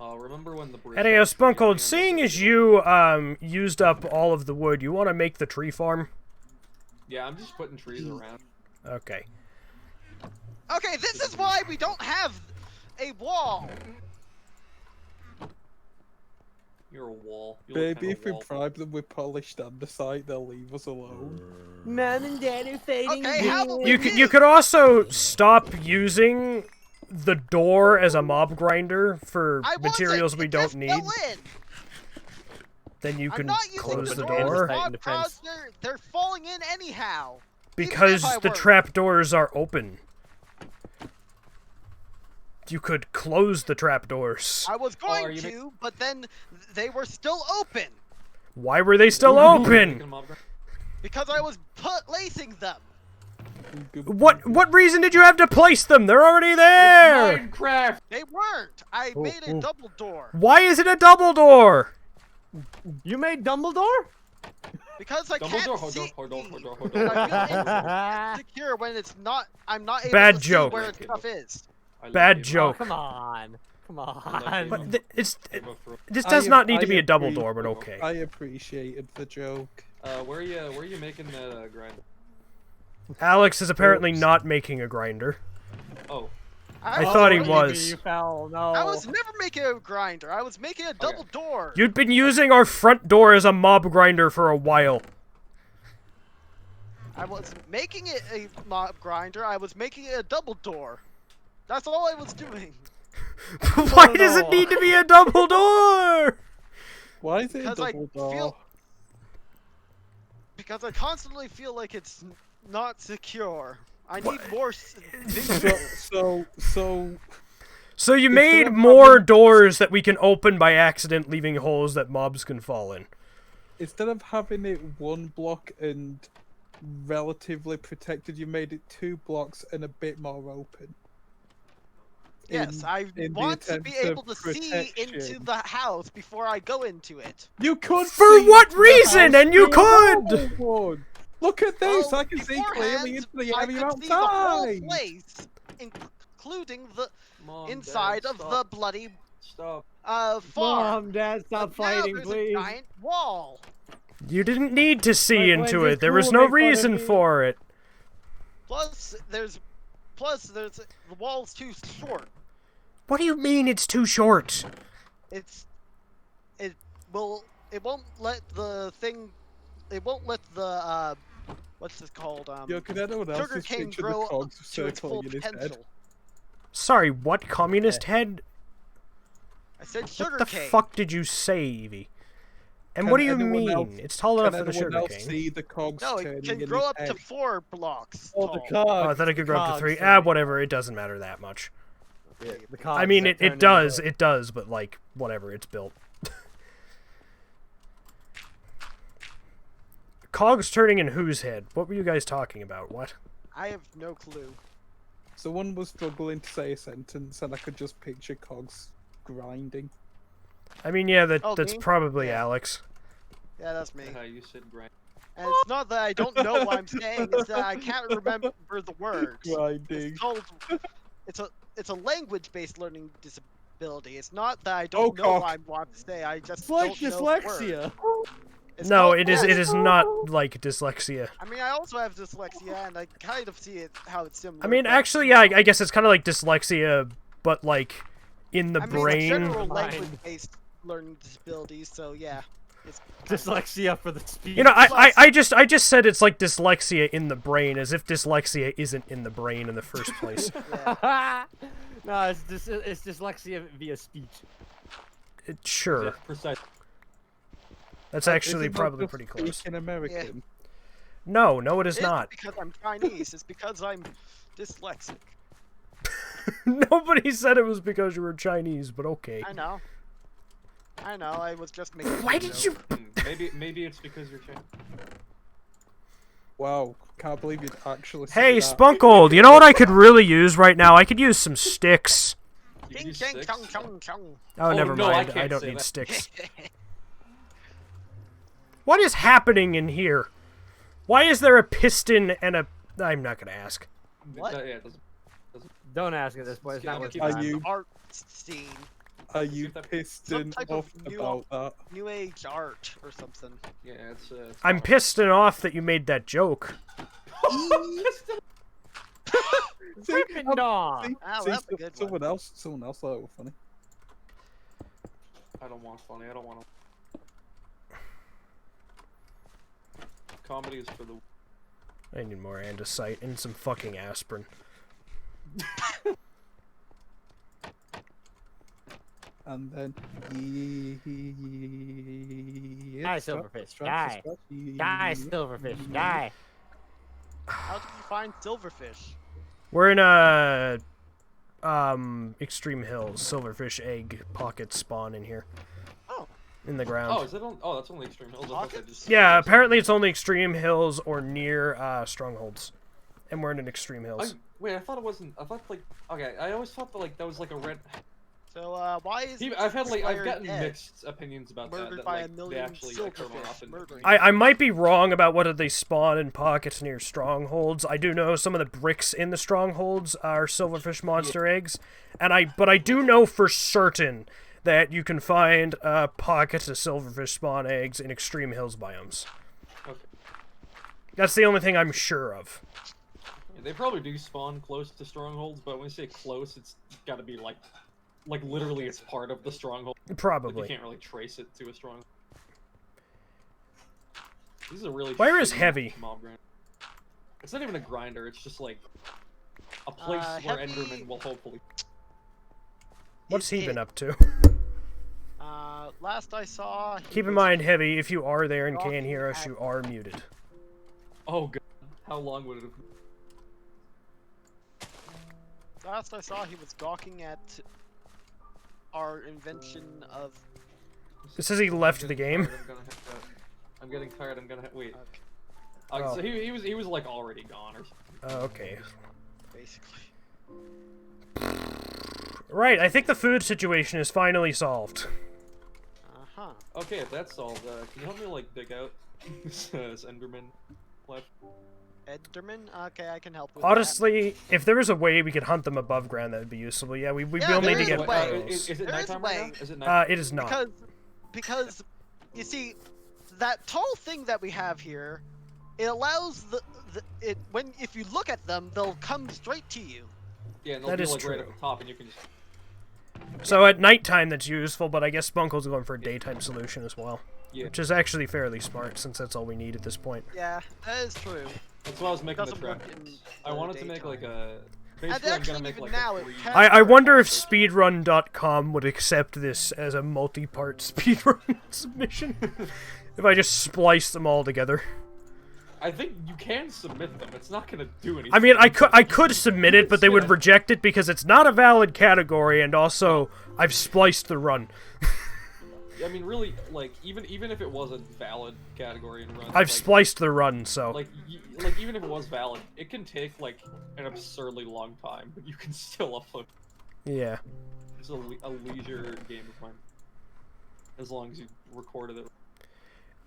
Remember when the bridge. Anyhow, Spunkold, seeing as you used up all of the wood, you want to make the tree farm? Yeah, I'm just putting trees around. Okay. Okay, this is why we don't have a wall. You're a wall. You look Baby, kinda if we wall. bribe them with polished andesite, they'll leave us alone. Mom and Dad are fading. Okay, how about we You could also stop using the door as a mob grinder for I wasn't, materials we it don't just need. fell in. Then you I'm can not using close the doors. door. Titan because defense. they're falling in anyhow. Because Even if I the were. trapdoors are open. You could close the trapdoors. I was are going you to, but then they were still open Why were they still Making open? a mob grinder? because I was lacing them. What reason did you have to place them? They're already there. Minecraft. They weren't. I made a double door Why is it a double door? You made Dumbledore? because I can't Dumbledore, hold see. on. I feel insecure when it's not. I'm not able Bad to joke. see where stuff is. I love Bad Game of- joke. Come on. Come love on. But Game of Thrones. this does not need to be a double agree. door, but okay. I appreciated the joke. Where are you making the grinder? Alex is apparently not making a grinder. Oh, I thought he Evie, was. You fell. No. I was never making a grinder. I was making a double door. You'd been using our front door as a mob grinder for a while. I was making it a mob grinder. I was making it a double door. That's all I was doing. Why does it need to be a double door? Why is it a Because I double door? feel. Because I constantly feel like it's not secure. I need more. So you Instead made of more having- doors that we can open by accident, leaving holes that mobs can fall in. Instead of having it one block and relatively protected, you made it 2 blocks and a bit more open. Yes, I in the want to be attempt able of to see into protection. the house before I go into it. You could For see what the reason? house And you through a could! hole. Look at this! Well, I can see beforehand, clearly into the I area could see the whole outside. place, including the Mom, inside Dad, of stop. the bloody Stop. farm. Mom, Dad, stop But now fighting, there's please. a giant wall. You didn't need to see Like, into when it. you're There was cool, no make fun of reason me. for it. Plus, the wall's too short. What do you mean it's too short? It won't let the thing. It won't let the what's this called? Yo, could anyone else Sugar just cane picture the grow cogs to its full circling in his head? potential. Sorry, what communist head? I said What sugar the cane. fuck did you say, Evie? And Can what do you anyone mean? else- It's tall Can enough for the anyone sugar else cane. see the cogs No, turning it can in grow his up to head? 4 blocks Oh, tall. the cogs. Oh, I thought it could grow up to cogs, 3. sorry. Whatever. It doesn't matter that much. The cogs I mean, that it turn does. into- It does, but, like, whatever. It's built. Cogs turning in whose head? What were you guys talking about? What? I have no clue. Someone was struggling to say a sentence, and I could just picture cogs grinding. I mean, yeah, Oh, that's me? probably Yeah. Alex. Yeah, that's me. You said grind. And it's not that I don't know what I'm saying; it's that I can't remember the words. Grinding. It's called. It's a language-based learning disability. It's not that I Oh, don't know cock. what I want to say. I just It's like don't know the words. dyslexia. It's No, called- it is. It is not like dyslexia. I mean, I also have dyslexia, and I kind of see it how it's similar. I mean, but, actually, yeah, I guess it's kind of like dyslexia, but like in the I mean, brain. it's general Mind. language-based learning disabilities. So yeah, it's Dyslexia for the speech. You know, I just said it's like dyslexia in the brain, as if dyslexia isn't in the brain in the first place. Yeah. No, it's dyslexia via speech. Sure, Yeah, precise. that's actually Isn't that probably just pretty close. speaking American. No, no, it is It's not. because I'm Chinese. It's because I'm dyslexic. Nobody said it was because you were Chinese, but okay. I know. I was just making. Why a did joke. you? Maybe it's because you're Chinese. Wow, can't believe you'd actually say Hey, that. Spunkold, you know what I could really use right now? I could use some sticks. You Ding, use dang, six? chung, chung, chung. Oh, Oh, never no, I mind. I can't don't say need that. sticks. What is happening in here? Why is there a piston and a... I'm not gonna ask. What? Yeah, it doesn't. Don't ask at this point. It's not worth Are your time. you- Art scene, Are you Some pissed type of off new- about that? new age art or something. Yeah, it's. I'm pissed and off that you made that joke. Gryffindor. See, Ah, see, that's a good someone else thought it was funny. I don't want funny. I don't want. Comedy is for the. I need more andesite and some fucking aspirin. And then Die, silverfish. Die. Die, silverfish. Die. How did you find silverfish? We're in Extreme Hills. Silverfish egg pockets spawn in here. Oh. In the ground. Oh, is it on? Oh, that's only Extreme Hills. I thought they just... Yeah, apparently it's only Extreme Hills or near strongholds. And we're in an Extreme Hills. Wait, I thought it wasn't. I thought like. Okay, I always thought that like that was like a red. So why is I've Slayer gotten dead? mixed opinions about that. Murdered That by like, a they million actually like, turn one off silverfish. and... Murdering. I might be wrong about whether they spawn in pockets near strongholds. I do know some of the bricks in the strongholds are silverfish monster eggs, but I do know for certain that you can find pockets of silverfish spawn eggs in Extreme Hills biomes. Okay. That's the only thing I'm sure of. Yeah, they probably do spawn close to strongholds, but when you say close, it's got to be like literally it's part of the stronghold. Probably. Like, you can't really trace it to a stronghold. This is a really. Where is shitty Heavy? Mob grinder. It's not even a grinder. It's just like a place where Heavy- Enderman will hopefully. What's he been up to? Last I saw. Keep in mind, Heavy, if you are there and can hear us, you are muted. Oh god, how long would it have? Last I saw, he was gawking at our invention of. It says he left the game. I'm getting tired. I'm gonna wait. Okay, Oh. So he was like already gone or something. Oh, okay. basically. Right, I think the food situation is finally solved. Uh-huh. Okay, if that's solved, can you help me like dig out this Enderman left? Enderman? Okay, I can help with Honestly, if there was a way we could hunt them above ground, that would be useful. Yeah, we Yeah, will need there to is get a way. those. Is it There is a nighttime right way. now? Is it night? It is not. Because you see, that tall thing that we have here, it allows if you look at them, they'll come straight to you. Yeah, and they'll that be is like right true. at the top, and you can just. So at nighttime, that's useful, but I guess Sponkold's going for a daytime solution as well. Yeah. Which is actually fairly smart, since that's all we need at this point. Yeah, that is true. That's why I was making the Doesn't trap. work in I the wanted to make like daytime. a. Basically, I'm actually, gonna make even like now, a it free. can- I wonder if speedrun.com would accept this as a multi-part speedrun submission. If I just splice them all together. I think you can submit them. It's not gonna do anything. I mean, I could submit it, but they would reject it because it's not a valid category, and also I've spliced the run. I mean, really, like even if it was a valid category and run, I've like, spliced the run, so like even if it was valid, it can take like an absurdly long time, but you can still upload. yeah. It's a leisure game of mine, as long as you recorded it.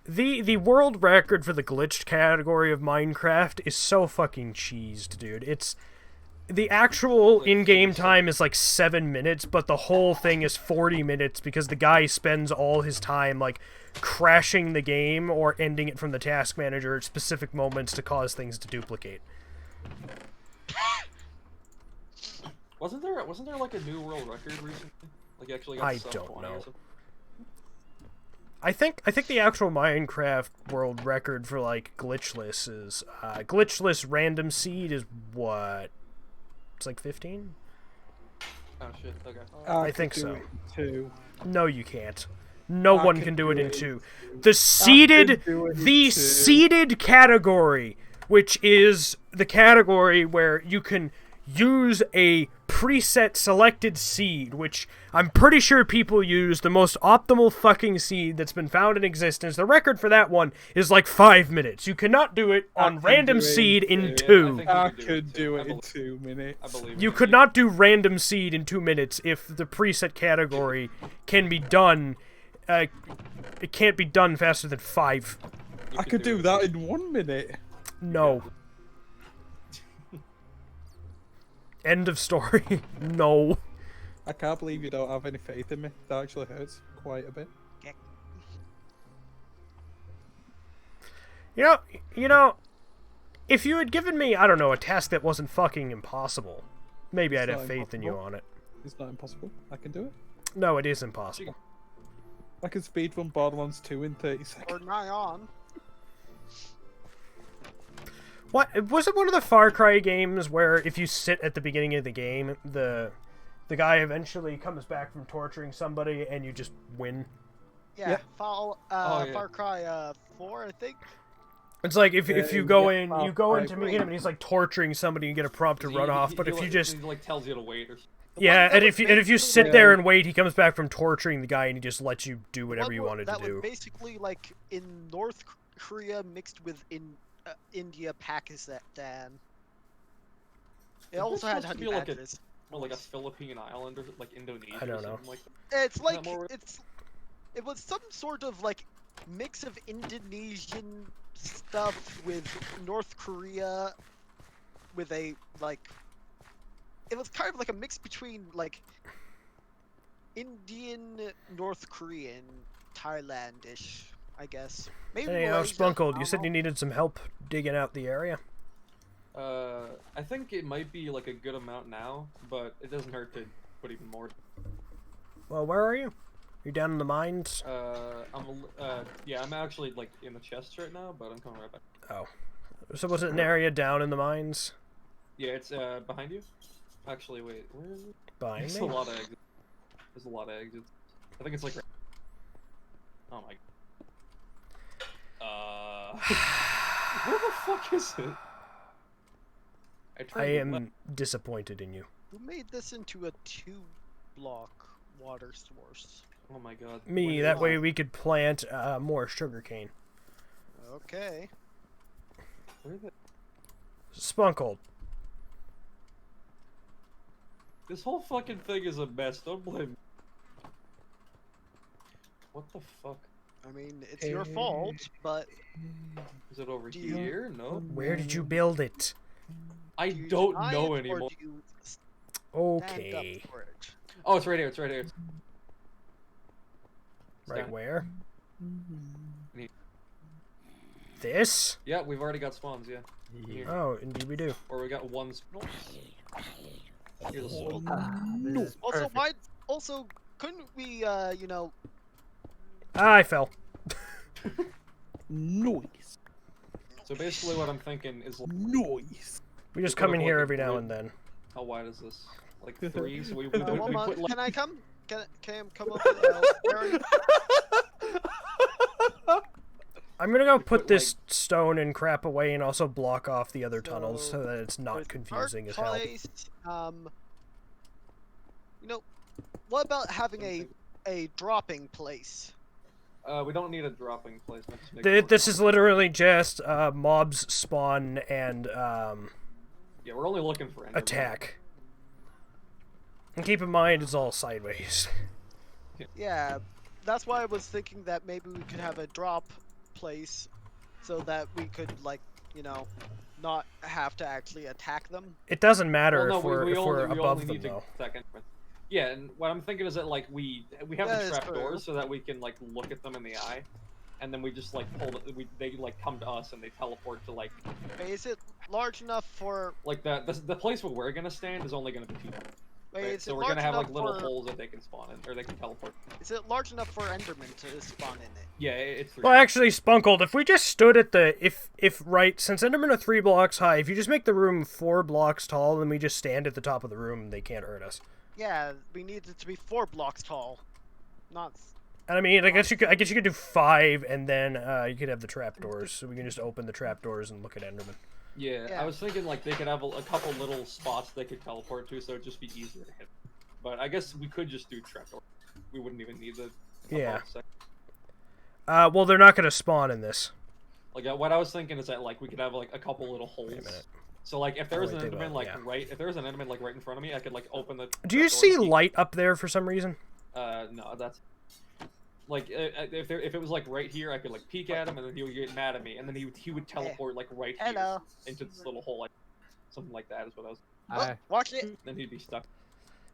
The world record for the glitched category of Minecraft is so fucking cheesed, dude. It's the actual in-game time is like 7 minutes, but the whole thing is 40 minutes because the guy spends all his time like crashing the game or ending it from the task manager at specific moments to cause things to duplicate. Wasn't there like a new world record recently? Like you actually got I sub don't 20 or know. something? I think the actual Minecraft world record for like glitchless is glitchless random seed is what? It's like 15? Oh shit. Okay. I think could do so. it too. No, you can't. No I one can can do do it in it. 2. The seeded do it in the 2. seeded category, which is the category where you can use a preset selected seed, which I'm pretty sure people use, the most optimal fucking seed that's been found in existence. The record for that one is like 5 minutes. You cannot do it I on can random do it in seed in Yeah, 2. think I you can could do I it in believe- 2 minutes. I believe You in could not do random seed in 2 minutes if the preset category can be done. It can't be done faster than 5. You I could do it. that in 1 minute. No. End of story. No. I can't believe you don't have any faith in me. That actually hurts quite a bit. You know, if you had given me, I don't know, a task that wasn't fucking impossible, maybe I'd It's have not faith in you impossible. on it. It's not impossible. I can do it. No, it is impossible. I can speedrun Borderlands 2 in 30 Or seconds. nigh on. What was it? One of the Far Cry games where if you sit at the beginning of the game, the guy eventually comes back from torturing somebody and you just win. Yeah, Oh, yeah. Far Cry 4, I think. It's like if you Yeah, go yeah, in, you go in to wait. meet him, and he's like torturing somebody and get a prompt to run off. But if you just he like tells you to wait or something. yeah, that and was if you sit basically- there and wait, he comes back from torturing the guy and he just lets you do whatever you wanted to That do. was basically like in North Korea mixed with India, Pakistan. It Is also this had supposed to honey be like a- badgers. Or like a Philippine island or like Indonesia. I don't or know. something like that. It's like more- it was some sort of like mix of Indonesian stuff with North Korea, with a like. It was kind of like a mix between like Indian, North Korean, Thailandish, I guess. Maybe Hey, Malaysia, Spunkold, I you said don't you know. needed some help digging out the area. I think it might be like a good amount now, but it doesn't hurt to put even more. Well, where are you? You're down in the mines. Yeah, I'm actually like in the chests right now, but I'm coming right back. Oh, so was it an area down in the mines? Yeah, it's behind you. Actually, wait, where is it? Behind There's me? a lot of exits. There's a lot of exits. I think it's like. Oh my. Where the fuck is it? I turned left. am disappointed in you. Who made this into a 2-block water source? Oh my god. Me, Where that is way it? we could plant more sugarcane. Okay. Where is it? Spunkold. This whole fucking thing is a mess. Don't blame me. What the fuck? I mean, it's your fault, but Is it over Do you- here? No. Where did you build it? I do you don't deny know it, anymore. Or do you stand Okay. up for it? Oh, it's right here. It's right here. It's Right down. where? Me. This? Yeah, we've already got spawns. Yeah. Here. Oh, indeed we do. Or we got one spawn. Here's a spawn. This is Also, perfect. why? Also, couldn't we, you know? Ah, I fell. Noise. So basically, what I'm thinking is, like, Noise. We just put come up in like here a every now grid. and then. how wide is this? Like 3. So we put Can like. I come? Can I come over? Aaron? I'm gonna go put put, this stone and crap away and also block off the other tunnels So, so that it's not With confusing our as hell. place, you know, what about having a dropping place? We don't need a dropping place. Let's just make This is literally just mobs spawn and Yeah, we're only looking for Enderman. attack. And keep in mind, it's all sideways. Yeah, that's why I was thinking that maybe we could have a drop place, so that we could, like, you know, not have to actually attack them. It doesn't matter Well, no, if we're we only above them need to though. attack Enderman. Yeah, and what I'm thinking is that like we have That the is trap true. doors so that we can like look at them in the eye, and then we just like pull it. They like come to us and they teleport to like Wait, is it large enough for? the place where we're gonna stand is only gonna be 2. Wait, Right? is So it we're large gonna have enough like little for? holes that they can spawn in or they can teleport. Is it large enough for Enderman to spawn in it? Yeah, it's. for Well, sure. actually, Spunkold, if we just stood at the if right, since Endermen are 3 blocks high, if you just make the room 4 blocks tall, then we just stand at the top of the room, they can't hurt us. Yeah, we need it to be 4 blocks tall, not. And I mean, I guess you could do 5, and then you could have the trapdoors, so we can just open the trapdoors and look at Enderman. Yeah, Yeah. I was thinking like they could have a couple little spots they could teleport to, so it'd just be easier to hit. But I guess we could just do trapdoor. We wouldn't even need the. Yeah. above sec- Well, they're not gonna spawn in this. Like what I was thinking is that like we could have like a couple little holes. Wait a minute. So like if there was Oh, an wait, they enderman will, like yeah. if there was an enderman like right in front of me, I could like open the. Do you trapdoor see and keep- light up there for some reason? No, that's. Like if it was like right here, I could like peek at him and then he would get mad at me, and then he would teleport like right here Hello. into this little hole, like something like that is what I was. Oh, watch it. Then he'd be stuck.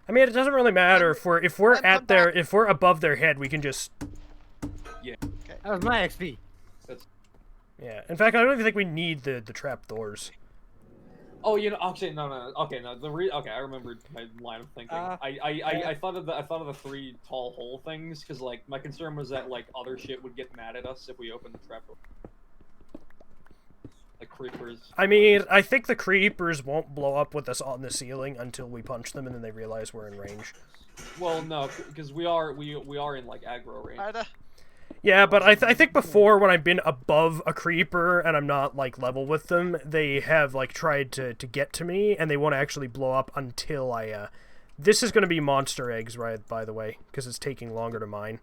I mean, it doesn't really matter if we're I'm at come their back. if we're above their head, we can just That was my XP. yeah. In fact, I don't even think we need the trapdoors. Oh, you know, actually, no. Okay, no. Okay, I remembered my line of thinking. I thought of the 3 tall hole things because like my concern was that like other shit would get mad at us if we opened the trapdoor. Like creepers. I mean, I think the creepers won't blow up with us on the ceiling until we punch them, and then they realize we're in range. Well, no, because we are in like aggro range. Ida, Yeah, but I think before, when I've been above a creeper and I'm not, like, level with them, they have, like, tried to get to me, and they won't actually blow up until I, This is going to be monster eggs, right, by the way, because it's taking longer to mine.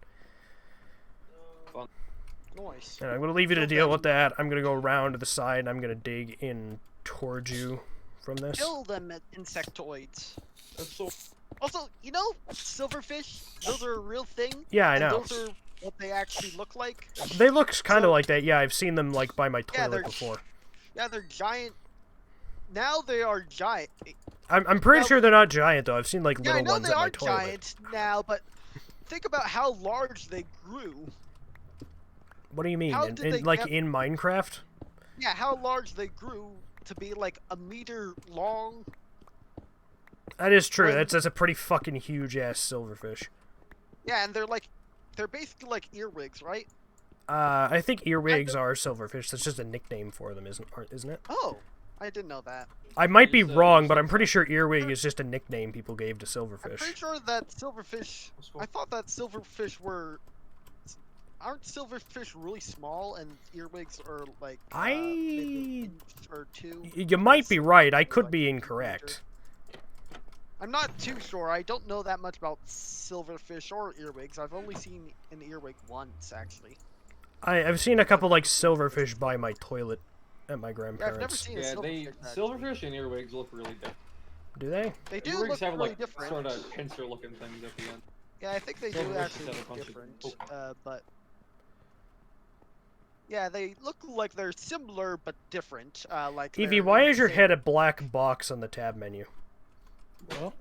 Nice. And I'm going to leave you to deal with that. I'm going to go around to the side, and I'm going to dig in towards you from this. Kill them insectoids. Also, you know, silverfish, those are a real thing. Yeah, I and know. Those are what they actually look like. They look kind of So- like that. Yeah, I've seen them, like, by my Yeah, toilet before. Yeah, they're giant. Now they are giant. I'm pretty Now- sure they're not giant, though. I've seen, like, Yeah, I little know ones they at my are toilet. giant now, but think about how large they grew. What do you mean? How In, did they like, get- in Minecraft? Yeah, how large they grew to be like a meter long. That is true. When- That's a pretty fucking huge-ass silverfish. Yeah, and they're basically like earwigs, right? I think earwigs are silverfish. That's just a nickname for them, isn't it? Oh, I didn't know that. I might be Use, wrong, use but that I'm pretty sure earwig is just a nickname people gave to I'm pretty silverfish. sure that silverfish. Let's go. I thought that silverfish were. Aren't silverfish really small and earwigs are like maybe an inch or two? You might be right. I could Like be 2 incorrect. I'm not too sure. I don't know that much about silverfish or earwigs. I've only seen an earwig once, actually. I've seen a couple, like, silverfish by my toilet at my Yeah, I've never grandparents. seen a Yeah, silverfish. actually. silverfish and earwigs look really different. Do they? They do Earwigs look have really like different. sort of pincer-looking things at the end. Yeah, I think they do Silverfish actually have a look bunch of- different. But yeah, they look like they're similar but different. Like Evie, they're why in is your the head a black box on the tab menu? What?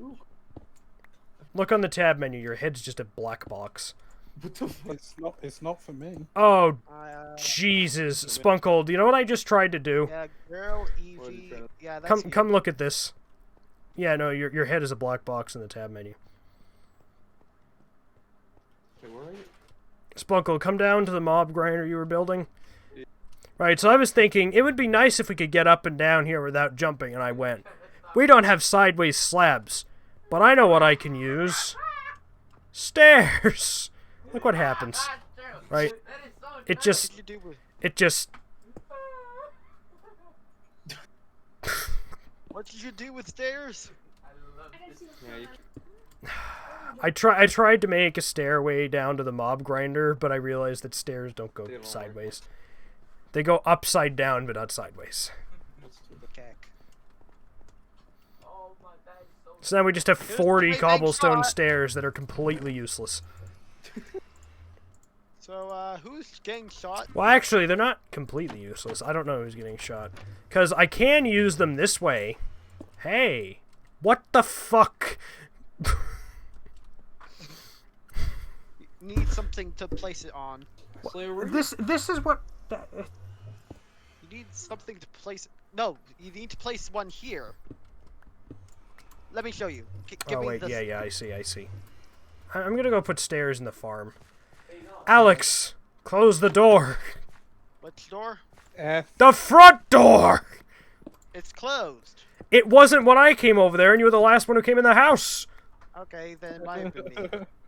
Look on the tab menu. Your head's just a black box. What the fuck? It's not for me. Oh, same- Jesus. Spunkold, you know what I just tried to do? yeah, girl, What are you Evie. trying to- Yeah, that's you. Come look at this. Yeah, no, your head is a black box in the tab menu. Okay, where are you? Spunkold, come down to the mob grinder you were building. Right, so I was thinking, it would be nice if we could get up and down here without jumping, and I went, we don't have sideways slabs, but I know what I can use. Stairs! Look what happens. Right? It What just, did you do with? it just, What did you do with stairs? Yeah, you I tried to make a stairway down to the mob grinder, but I realized that stairs don't go They don't work. sideways. They go upside down, but not sideways. That's too bad. Keck. So now we just have Here's 40 my big cobblestone shot. stairs that are completely useless. So, who's getting shot? Well, actually, they're not completely useless. I don't know who's getting shot. Because I can use them this way. Hey! What the fuck? You need something to place it on. Slayer, where are you? This is what... You need something to place. No, you need to place one here. Let me show you. Give Oh, me wait, this. yeah, I see. I'm gonna go put stairs in the farm. Alex! Close the door! Which door? F. The front door! It's closed. It wasn't when I came over there, and you were the last one who came in the house! Okay, then it might have been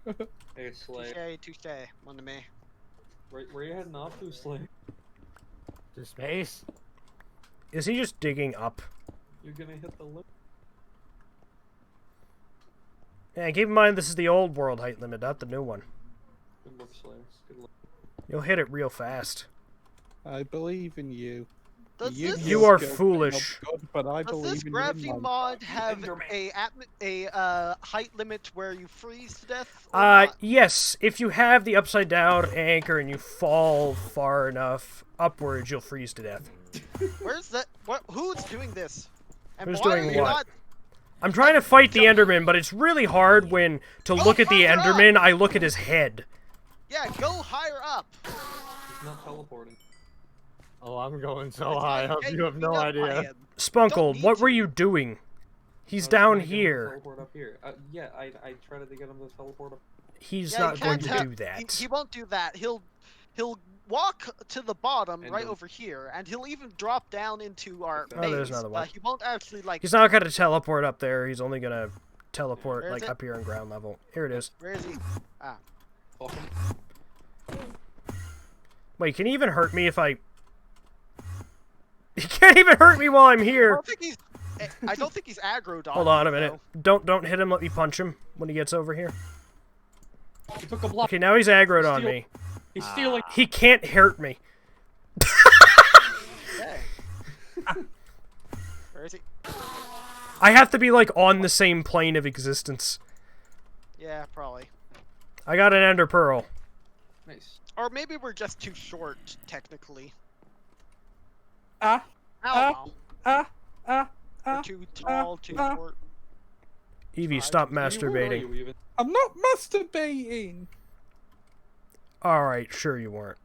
me. Hey, Slayer. Touche, one to me. Where you heading off to, Slayer? To space? Is he just digging up? You're gonna hit the limit. Yeah, keep in mind this is the old world height limit, not the new one. Good luck, Slayer. Good luck. You'll hit it real fast. I believe in you. Does You- this, You are Skills may not foolish. be good, but I does believe this in gravity you, man. mod have Enderman. a height limit where you freeze to death? Or not? Yes. If you have the upside down anchor and you fall far enough upwards, you'll freeze to death. Where's that? What? Who's doing this? And Who's why doing are you what? not? I'm trying to fight the Enderman, but it's really hard when, to look at the higher up! Enderman, I look at his head. Yeah, go higher up. He's not teleporting. Oh, I'm going so high up, you have no Get up by idea. him. Spunkold, need what to. were you doing? He's I was down trying to get him to here. Teleport up here. Yeah, I tried to get him to teleport up. He's Yeah, not you going can't to tell- do that. He won't do that. He'll walk to the bottom And right he'll- over here, and he'll even drop down into our Oh, base. there's another one. But he won't actually like. He's not going to teleport up there. He's only going to teleport Where is like it? up here on ground level. Here it is. Where is he? Ah, Fuck him. Wait, can he even hurt me if I... He can't even hurt me while I'm I here! don't think he's. I don't think he's aggroed on. Hold on a you, minute. though. Don't hit him, let me punch him when he gets over here. He took a block. Okay, now he's aggroed on Steal- me. He's stealing. He can't hurt me. Okay. Where is he? I have to be, like, on the same plane of existence. Yeah, probably. I got an ender pearl. Nice. Or maybe we're just too short, technically. Ah, Ow! ah, ah, We're ah. too tall, too ah. short. Evie, stop Where are masturbating. you even? I'm not masturbating. Alright, sure you weren't.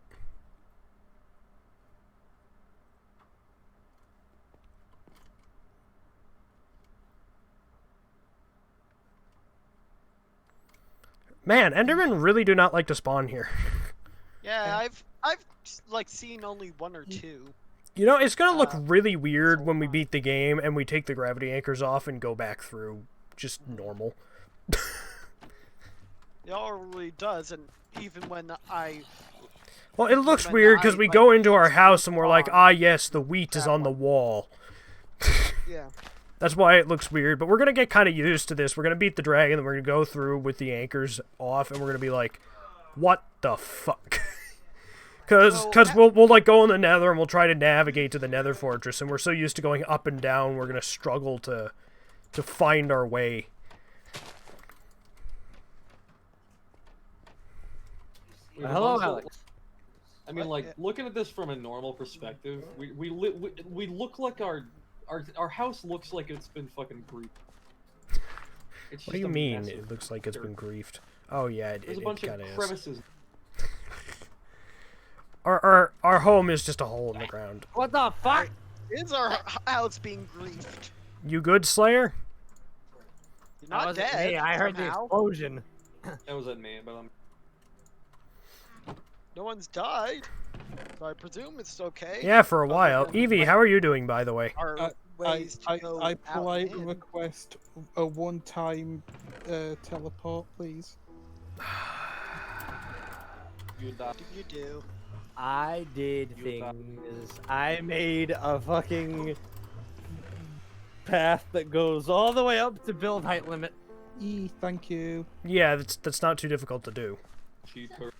Man, Endermen really do not like to spawn here. Yeah, I've like seen only one or two. You know, it's gonna look Uh, really weird when we beat the game and we take the gravity anchors off and go back through just normal. It already does, and even when I Well, it looks When weird because I, we like, go into our house and we're like, spawn, ah, yes, the wheat is that on the one. wall. yeah. That's why it looks weird, but we're gonna get kind of used to this. We're gonna beat the dragon, and we're gonna go through with the anchors off, and we're gonna be like, what the fuck? Cause we'll like go in the nether and we'll try to navigate to the nether fortress, and we're so used to going up and down, we're gonna struggle to find our way. We've Hello, also- Alex. I mean, like, looking at this from a normal perspective, we look like our house looks like it's been fucking griefed. It's What do just you a mean? massive It looks like it's dirt. been griefed. Oh yeah, There's a it bunch kind of of is. crevices. Our home is just a hole in the ground. What the fuck? Is our house being griefed? You good, Slayer? You're That not wasn't dead. me. I heard the somehow. explosion. That was at me, but No one's died. So I presume it's okay. Yeah, for a while. Evie, how are you doing, by the way? Our I, ways to I go out politely in. request a one-time teleport, please. you died. What did you do? I did You thought- things. I made a fucking path that goes all the way up to build height limit. Thank you. Yeah, that's not too difficult to do. Cheater.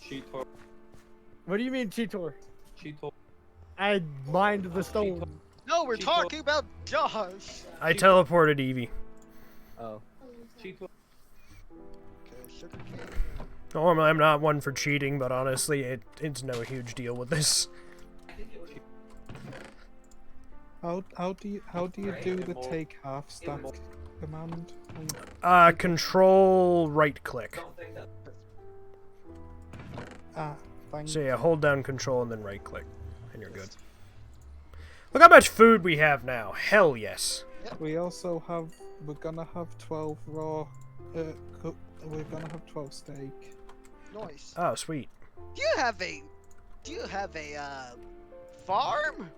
Cheater. What do you mean, Cheetor? Cheater. I mined the stone. No, we're Cheeto. talking about Josh. I teleported Evie. Oh. Cheater. Okay, sugar cane. Normally, I'm not one for cheating, but honestly, it's no huge deal with this. How do you do the take half stack command? Control right click. Thank So yeah, hold down control and then right click, and you're good. Look how much food we have now. Hell yes. We also have. We're gonna have 12 raw. We're gonna have 12 steak. Nice. Oh, sweet. Do you have a farm?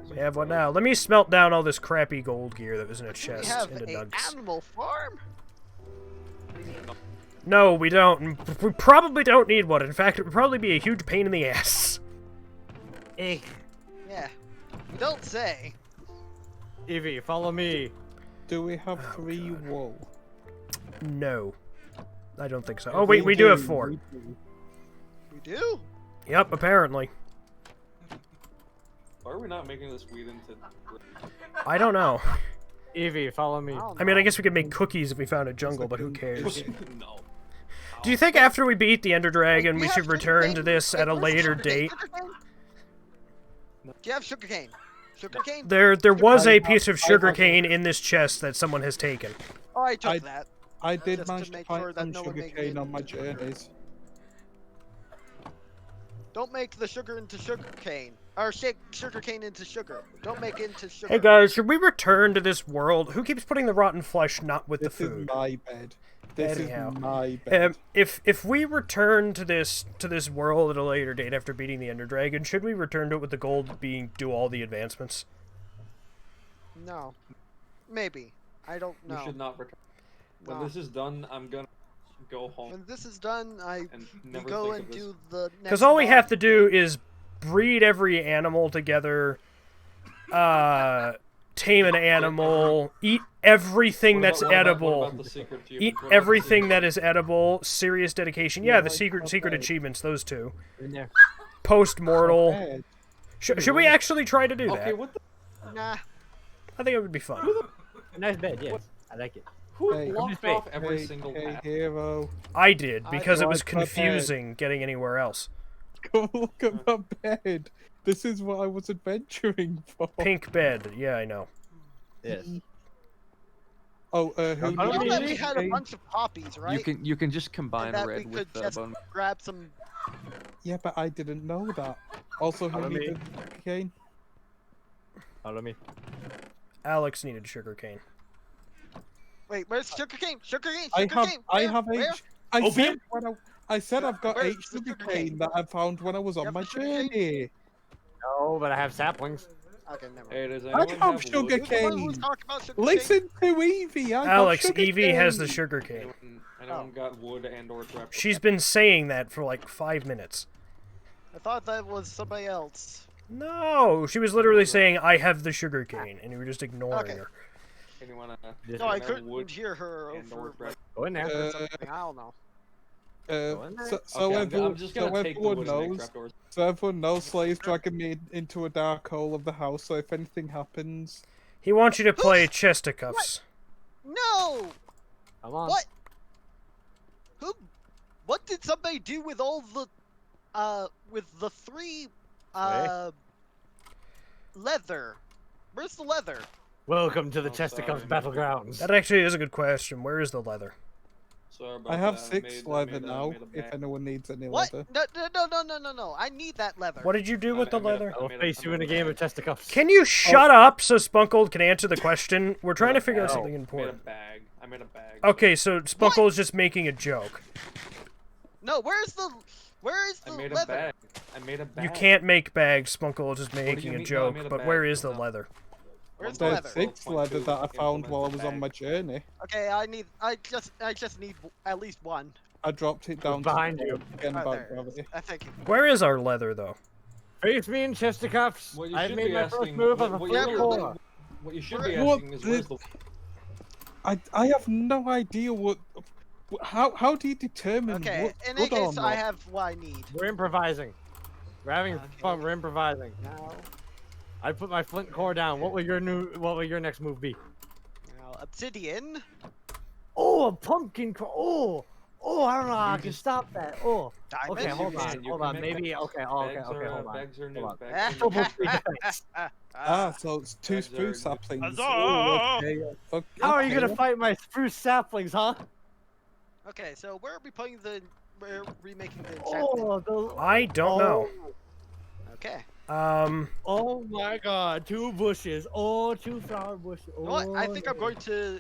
We have one now. Let me smelt down all this crappy gold gear that was in a Do you chest have into a nugs. animal farm? No, we don't. We probably don't need one. In fact, it would probably be a huge pain in the ass. Hey, Yeah. You don't say. Evie, follow me. Do we have Oh, 3 God. wool? No. I don't think so. Oh, wait, we do have 4. we do. We do? Yep, apparently. Why are we not making this weed into? I don't know. Evie, follow me. I mean, I guess we could make cookies if we found a jungle, but who cares? No. Do you think after we beat the Ender Dragon, we Do you should have return sugarcane? to this Hey, at a where's the later sugarcane? date? Sugarcane? Do you have sugarcane? Sugarcane? There was a I piece have- of I have- sugarcane in this chest that someone has taken. Oh, I took I- that. I did Just to manage to make find sure that some no one made sugarcane it on my into- journeys. Don't make the sugar into sugarcane. Or shake sugarcane into sugar. Don't make it into sugar. Hey guys, should we return to this world? Who keeps putting the rotten flesh not with the This is food? my bed. This Anyhow. is my bed. If we return to this world at a later date after beating the Ender Dragon, should we return to it with the goal of do all the advancements? No. Maybe. I don't know. We should not return. When No. this is done, I'm gonna go home When this is done, and we never go think and of this. do the next. Because all we mod. have to do is breed every animal together, tame an animal, eat everything What that's about- what about- edible, what about the secret achievement? eat What about the everything secret that is edible, serious dedication. Yeah, Yeah, the like secret okay. achievements, those two. In there. Post-mortal. Bed. Should we actually try to do Okay, that? what the? Nah. I think it would be fun. A nice bed, yes. I like it. Who Hey, blocked hey, off every Hey, single hey, path? hero. I did, because it was like my bed. confusing getting anywhere else. Come look at my bed. This is what I was adventuring for. Pink bed. Yeah, I know. Yes. Oh, who I You don't know needed that mean- we a had a cane? bunch of poppies, right? You can just combine and that red we with could just bone. grab some. Yeah, but I didn't know that. Also, who Follow me. needed a cane? Follow me. Alex needed sugarcane. Wait, where's sugarcane? Sugarcane. I Sugarcane. have, I Where? have Where? H. I Opium? said I said I've got Where's H the sugar sugarcane? cane that I found when I was You on have my the sugarcane? journey. No, but I have saplings. Okay, never mind. Hey, does I anyone have have sugar wood? Who's the one who cane. was talking about sugarcane? Listen to Evie. I Alex, got sugar Evie has the cane. sugarcane. Anyone got wood and/or trap? She's been saying that for like 5 minutes. I thought that was somebody else. No, she was literally saying, I have the sugarcane, and you were just ignoring Okay. her. Anyone? No, I have couldn't wood hear her and/or over trap? Go in there. something. I don't know. in there. So Okay, everyone, I'm just gonna take the everyone wood and make knows. trapdoors. So everyone knows Slayer's dragging me into a dark hole of the house. So if anything happens, He wants you to play Chesticuffs. No! Come on. What? Who? What did somebody do with all the, with the 3, leather? Where's the leather? Welcome to the Oh, Chesticuffs sorry. battlegrounds. That actually is a good question. Where is the leather? Sorry about I have that. 6 I leather made a now. If bag. anyone needs any What? leather. No. I need that leather. What did you do with the I made a- leather? I will made face you in a game of Chesticuffs. Can you shut up so Spunkold can answer the question? We're trying to figure out bag. something I made a important. bag. I made a bag. Okay, so Spunkold's just making a joke. No, where is the I made a leather? bag. I made a bag. You can't make bags, Spunkold is do you making a mean? No, I joke, made a but bag. where is the No. leather? Where's the There's leather? 6 leather that I found while I was Implement on my journey. Okay, I just need at least one. I dropped it down behind to you. again Oh, about there it is. gravity. I thank you. Where is our leather, though? Face me in Chesticuffs. What you I've should made be my first asking- move what- of a what flip you- core. What you should be What asking is the- where's the. I have no idea what. How do you determine Okay, what's in any good or case, not? I have what I need. We're improvising. We're having Okay. fun. We're improvising. Now, I put my flint core down. What will your next move be? obsidian. Oh, a pumpkin core. Oh, I don't know how I can stop that. Oh. Diamond. Okay, hold can- on, you hold can on. make Maybe bags. okay. Oh, okay, Bags okay, are- hold on. Bags are new. Hold on. Bags are Double new. free defense. So it's 2 Bags are spruce good. saplings. Huzzah! Oh, okay. Okay. How are you okay. gonna fight my spruce saplings, huh? Okay, so where are we putting the? We're remaking the Oh, enchantment. the, I don't know. Okay. Oh my God! 2 bushes. Oh, 2 flower bushes. You know what? I think I'm Oh. going to.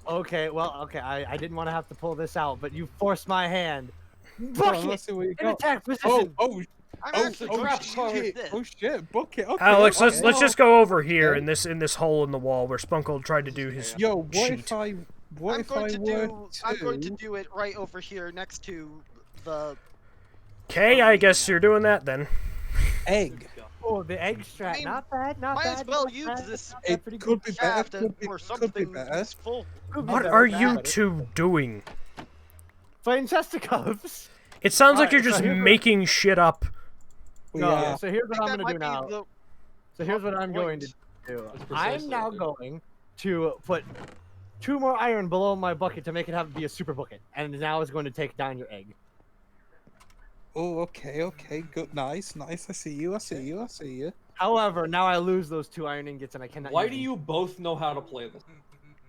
Okay, well, okay. I didn't want to have to pull this out, but you forced my hand. Hold on, Bucket let's see what you in got. attack Oh, position. I'm oh, actually oh drafting shit! this. Oh shit! Bucket. Okay. Alex, okay. let's just go over here in this hole in the wall where Spunkold tried to do his. Yo, what Cheat. if I? What I'm if going I to were do. I'm going to do it right over here next to the. Okay, I guess you're doing that then. egg? Oh, the egg strat. I mean, not bad. Not Might bad. as well not use bad. this It pretty could be better. shaft Could be, for could be something better. useful. Could be What better, are not you better. two doing? Playing Chesticuffs. It sounds like Alright, you're so just here's what- making shit up. We No, are. so here's I what think I'm that gonna do might now. be the. So here's what I'm going to do. I'm now going to put 2 more iron below my bucket to make it have to be a super bucket, and now it's going to take down your egg. Oh, okay, okay, good, nice, nice. I see you. I see you. I see you. However, now I lose those 2 iron ingots, and I cannot. Why use do them. you both know how to play this?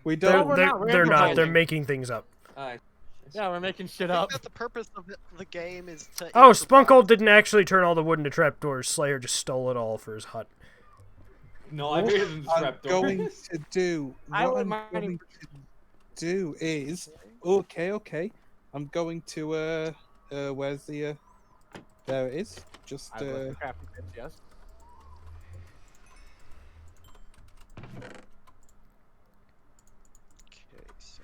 We They're, don't. we're they're, not, we're they're not. They're improvising. making things up. Alright. Yeah, we're making shit I think up. that the purpose of the game is to. Oh, improvise. Spunkold didn't actually turn all the wood into trapdoors. Slayer just stole it all for his hut. No, I made it in the I'm trapdoor. going to do. I What would I'm mind- going to do is. Okay, okay. I'm going to. Where's the? There it is. Just. I love the crafting tips, yes. Okay, so.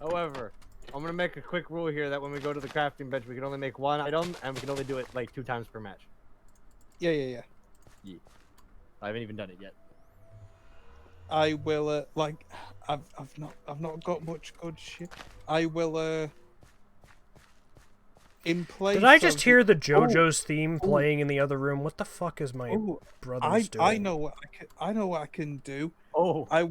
However, I'm gonna make a quick rule here that when we go to the crafting bench, we can only make one item, and we can only do it like 2 times per match. Yeah. I haven't even done it yet. I will like I've not got much good shit. I will in place. Did I just of- hear the JoJo's theme playing in the other room? What the fuck is my Oh, brother's doing? I know what I know what I can do. Oh. I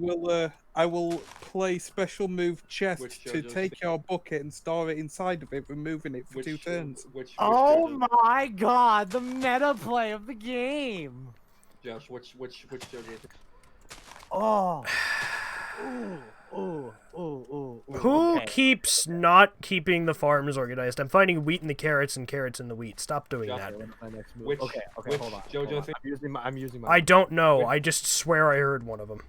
will play special move chest Which to JoJo's take your bucket and store it inside of it, removing it for 2 turns. Which Oh JoJo? my god, the meta play of the game. Josh, which JoJo? Oh. Ooh. Who Okay. keeps not keeping the farms organized? I'm finding wheat in the carrots and carrots in the wheat. Stop doing Josh, that. What's my next move? Which- okay, which hold on. JoJo hold on. thing? I'm using my I don't know. I just swear I heard one of them.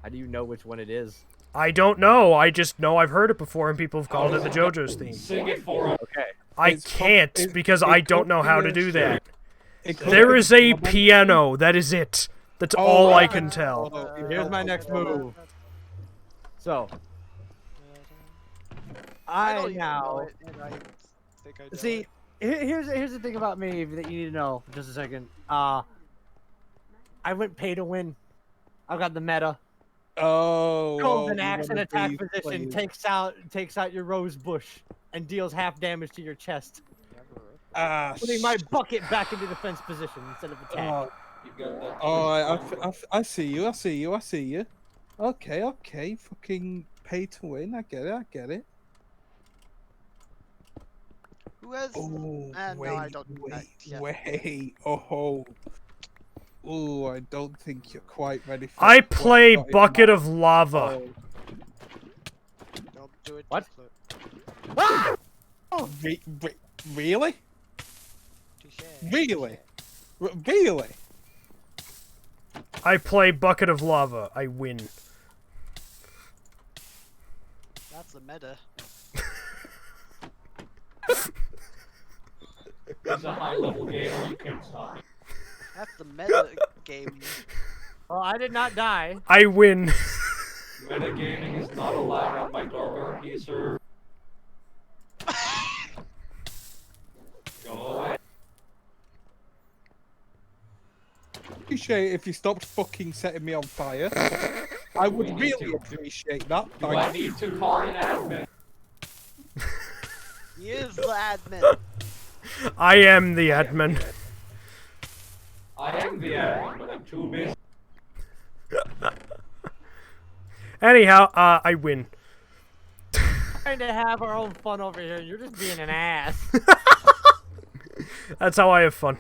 How do you know which one it is? I don't know. I just know I've heard it before and people have called it the JoJo's theme. Sing it for him. Okay. I It's can't it- because it I don't could know be how a to do shit. that. It could There be is a someone- piano. That is it. That's Oh, all I right. can tell. Here's my next move. So, I don't even know now it, and I think I know see. it. Here's the thing about me that you need to know. Just a second. I went pay to win. I've got the meta. Golden axe in attack position takes out your rose bush and deals half damage to your chest, putting my bucket back into defense position instead of attack. Oh, You got that. oh, I see you. Okay. Fucking pay to win. I get it. Who has? Oh, No, I wait, don't do that yet. wait. Oh, I don't think you're quite ready for I what play got in Bucket my- of Lava. Oh, Don't do it. What? Touche. really? Really? Really? I play Bucket of Lava. I win. That's the meta. It's a high-level game where you can't stop. That's the meta game. Oh, I did not die. I win. Metagaming is not allowed on my dark server. Go away. Appreciate it if you stopped fucking setting me on fire. I would We need really to. appreciate that. Do I need to call an admin? He is the admin. I am the admin. I am the admin, but I'm too busy. Anyhow, I win. Trying to have our own fun over here. You're just being an ass. That's how I have fun.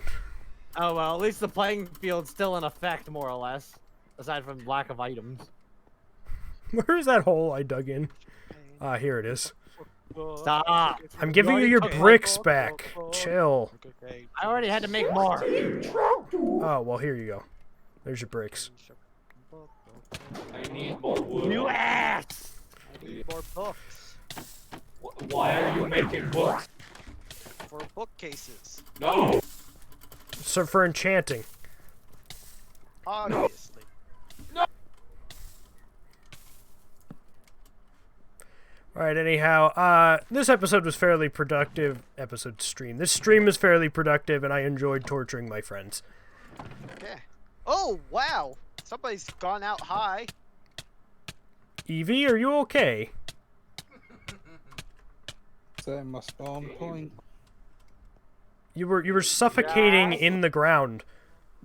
Oh well, at least the playing field's still in effect, more or less. Aside from lack of items. Where's that hole I dug in? Ah, here it is. Stop. I'm giving you your bricks back. Chill. I already had to make more. Oh, well, here you go. There's your bricks. I need more wood. You ass! I need more books Why are you making books? for bookcases. No! So for enchanting. Obviously. Alright, anyhow, this episode was fairly productive. This stream was fairly productive, and I enjoyed torturing my friends. Okay. Oh wow! Somebody's gone out high. Evie, are you okay? Setting my spawn point. You were suffocating in the ground.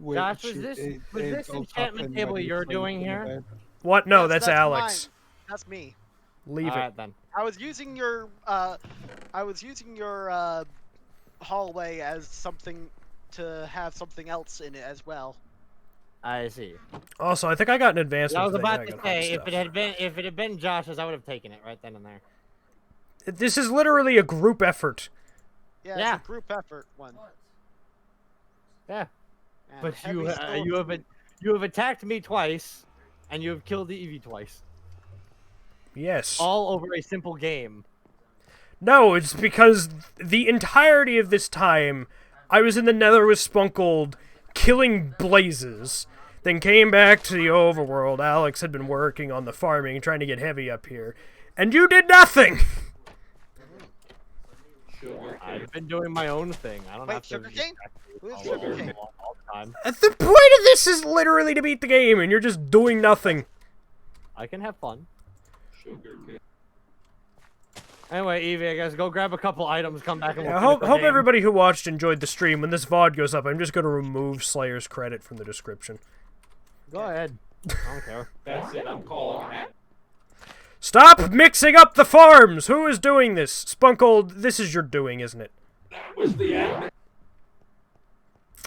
Josh, was which this it enchantment does happen table when you're sleep doing in here? bed. What? No, Yes, that's Alex. mine. That's me. Leave it. Alright then. I was using your hallway as something to have something else in it as well. I see. Also, I think I got an advancement. I was thing. about I to got say hot if it had been Josh's, I would have taken it right then and there. stuff. This is literally a group effort. Yeah, Yeah. it's a group effort one. Yeah. And But heavy you have attacked me twice, and you have killed the Evie twice. Yes. All over a simple game. No, it's because the entirety of this time, I was in the Nether with Sponkold, killing blazes, then came back to the overworld. Alex had been working on the farming, trying to get heavy up here, and you did nothing! I've been doing my own thing. I don't Wait, have to. sugarcane? Who's follow sugarcane? along all the time. The point of this is literally to beat the game, and you're just doing nothing. I can have fun. Sugar cane. Anyway, Evie, I guess go grab a couple items, come back and we'll I finish hope, the hope game. everybody who watched enjoyed the stream. When this VOD goes up, I'm just going to remove Slayer's credit from the description. Go ahead. I don't care. That's it. I'm calling it. Stop mixing up the farms! Who is doing this? Sponkold, this is your doing, isn't it? That was the end.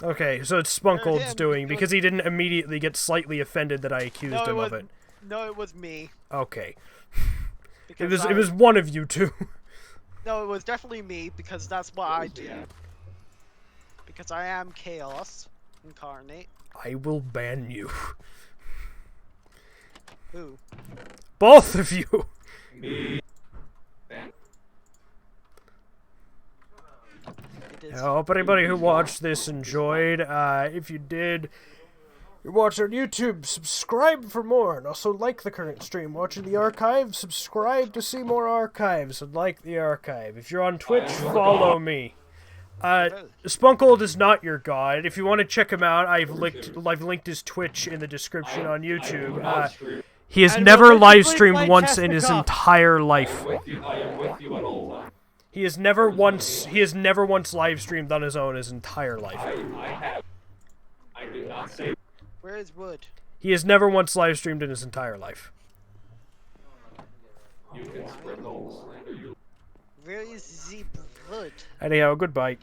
Okay, so it's Spunkold's him, doing, it because he didn't immediately get slightly offended that I accused No, him it of was it. no, it was me. Okay. Because It was one of you two. No, it was definitely me because that's what I do. Because I am chaos incarnate. I will ban you. Who? Both of you! Me. It is. I hope anybody who watched this enjoyed. If you did, you watch on YouTube, subscribe for more, and also like the current stream. Watching the archive, subscribe to see more archives, and like the archive. If you're on Twitch, follow me. Spunkold is not your god. If you want to check him out, I've linked his Twitch in the description on YouTube. He has And never we'll live basically streamed play once Test in the his Cup. entire life. I am with you at all times. He has never once live streamed on his own his entire life. I have. I did not say. Where is wood? He has never once live streamed in his entire life. You can spread all slander you. Where is the wood? Anyhow, goodbye.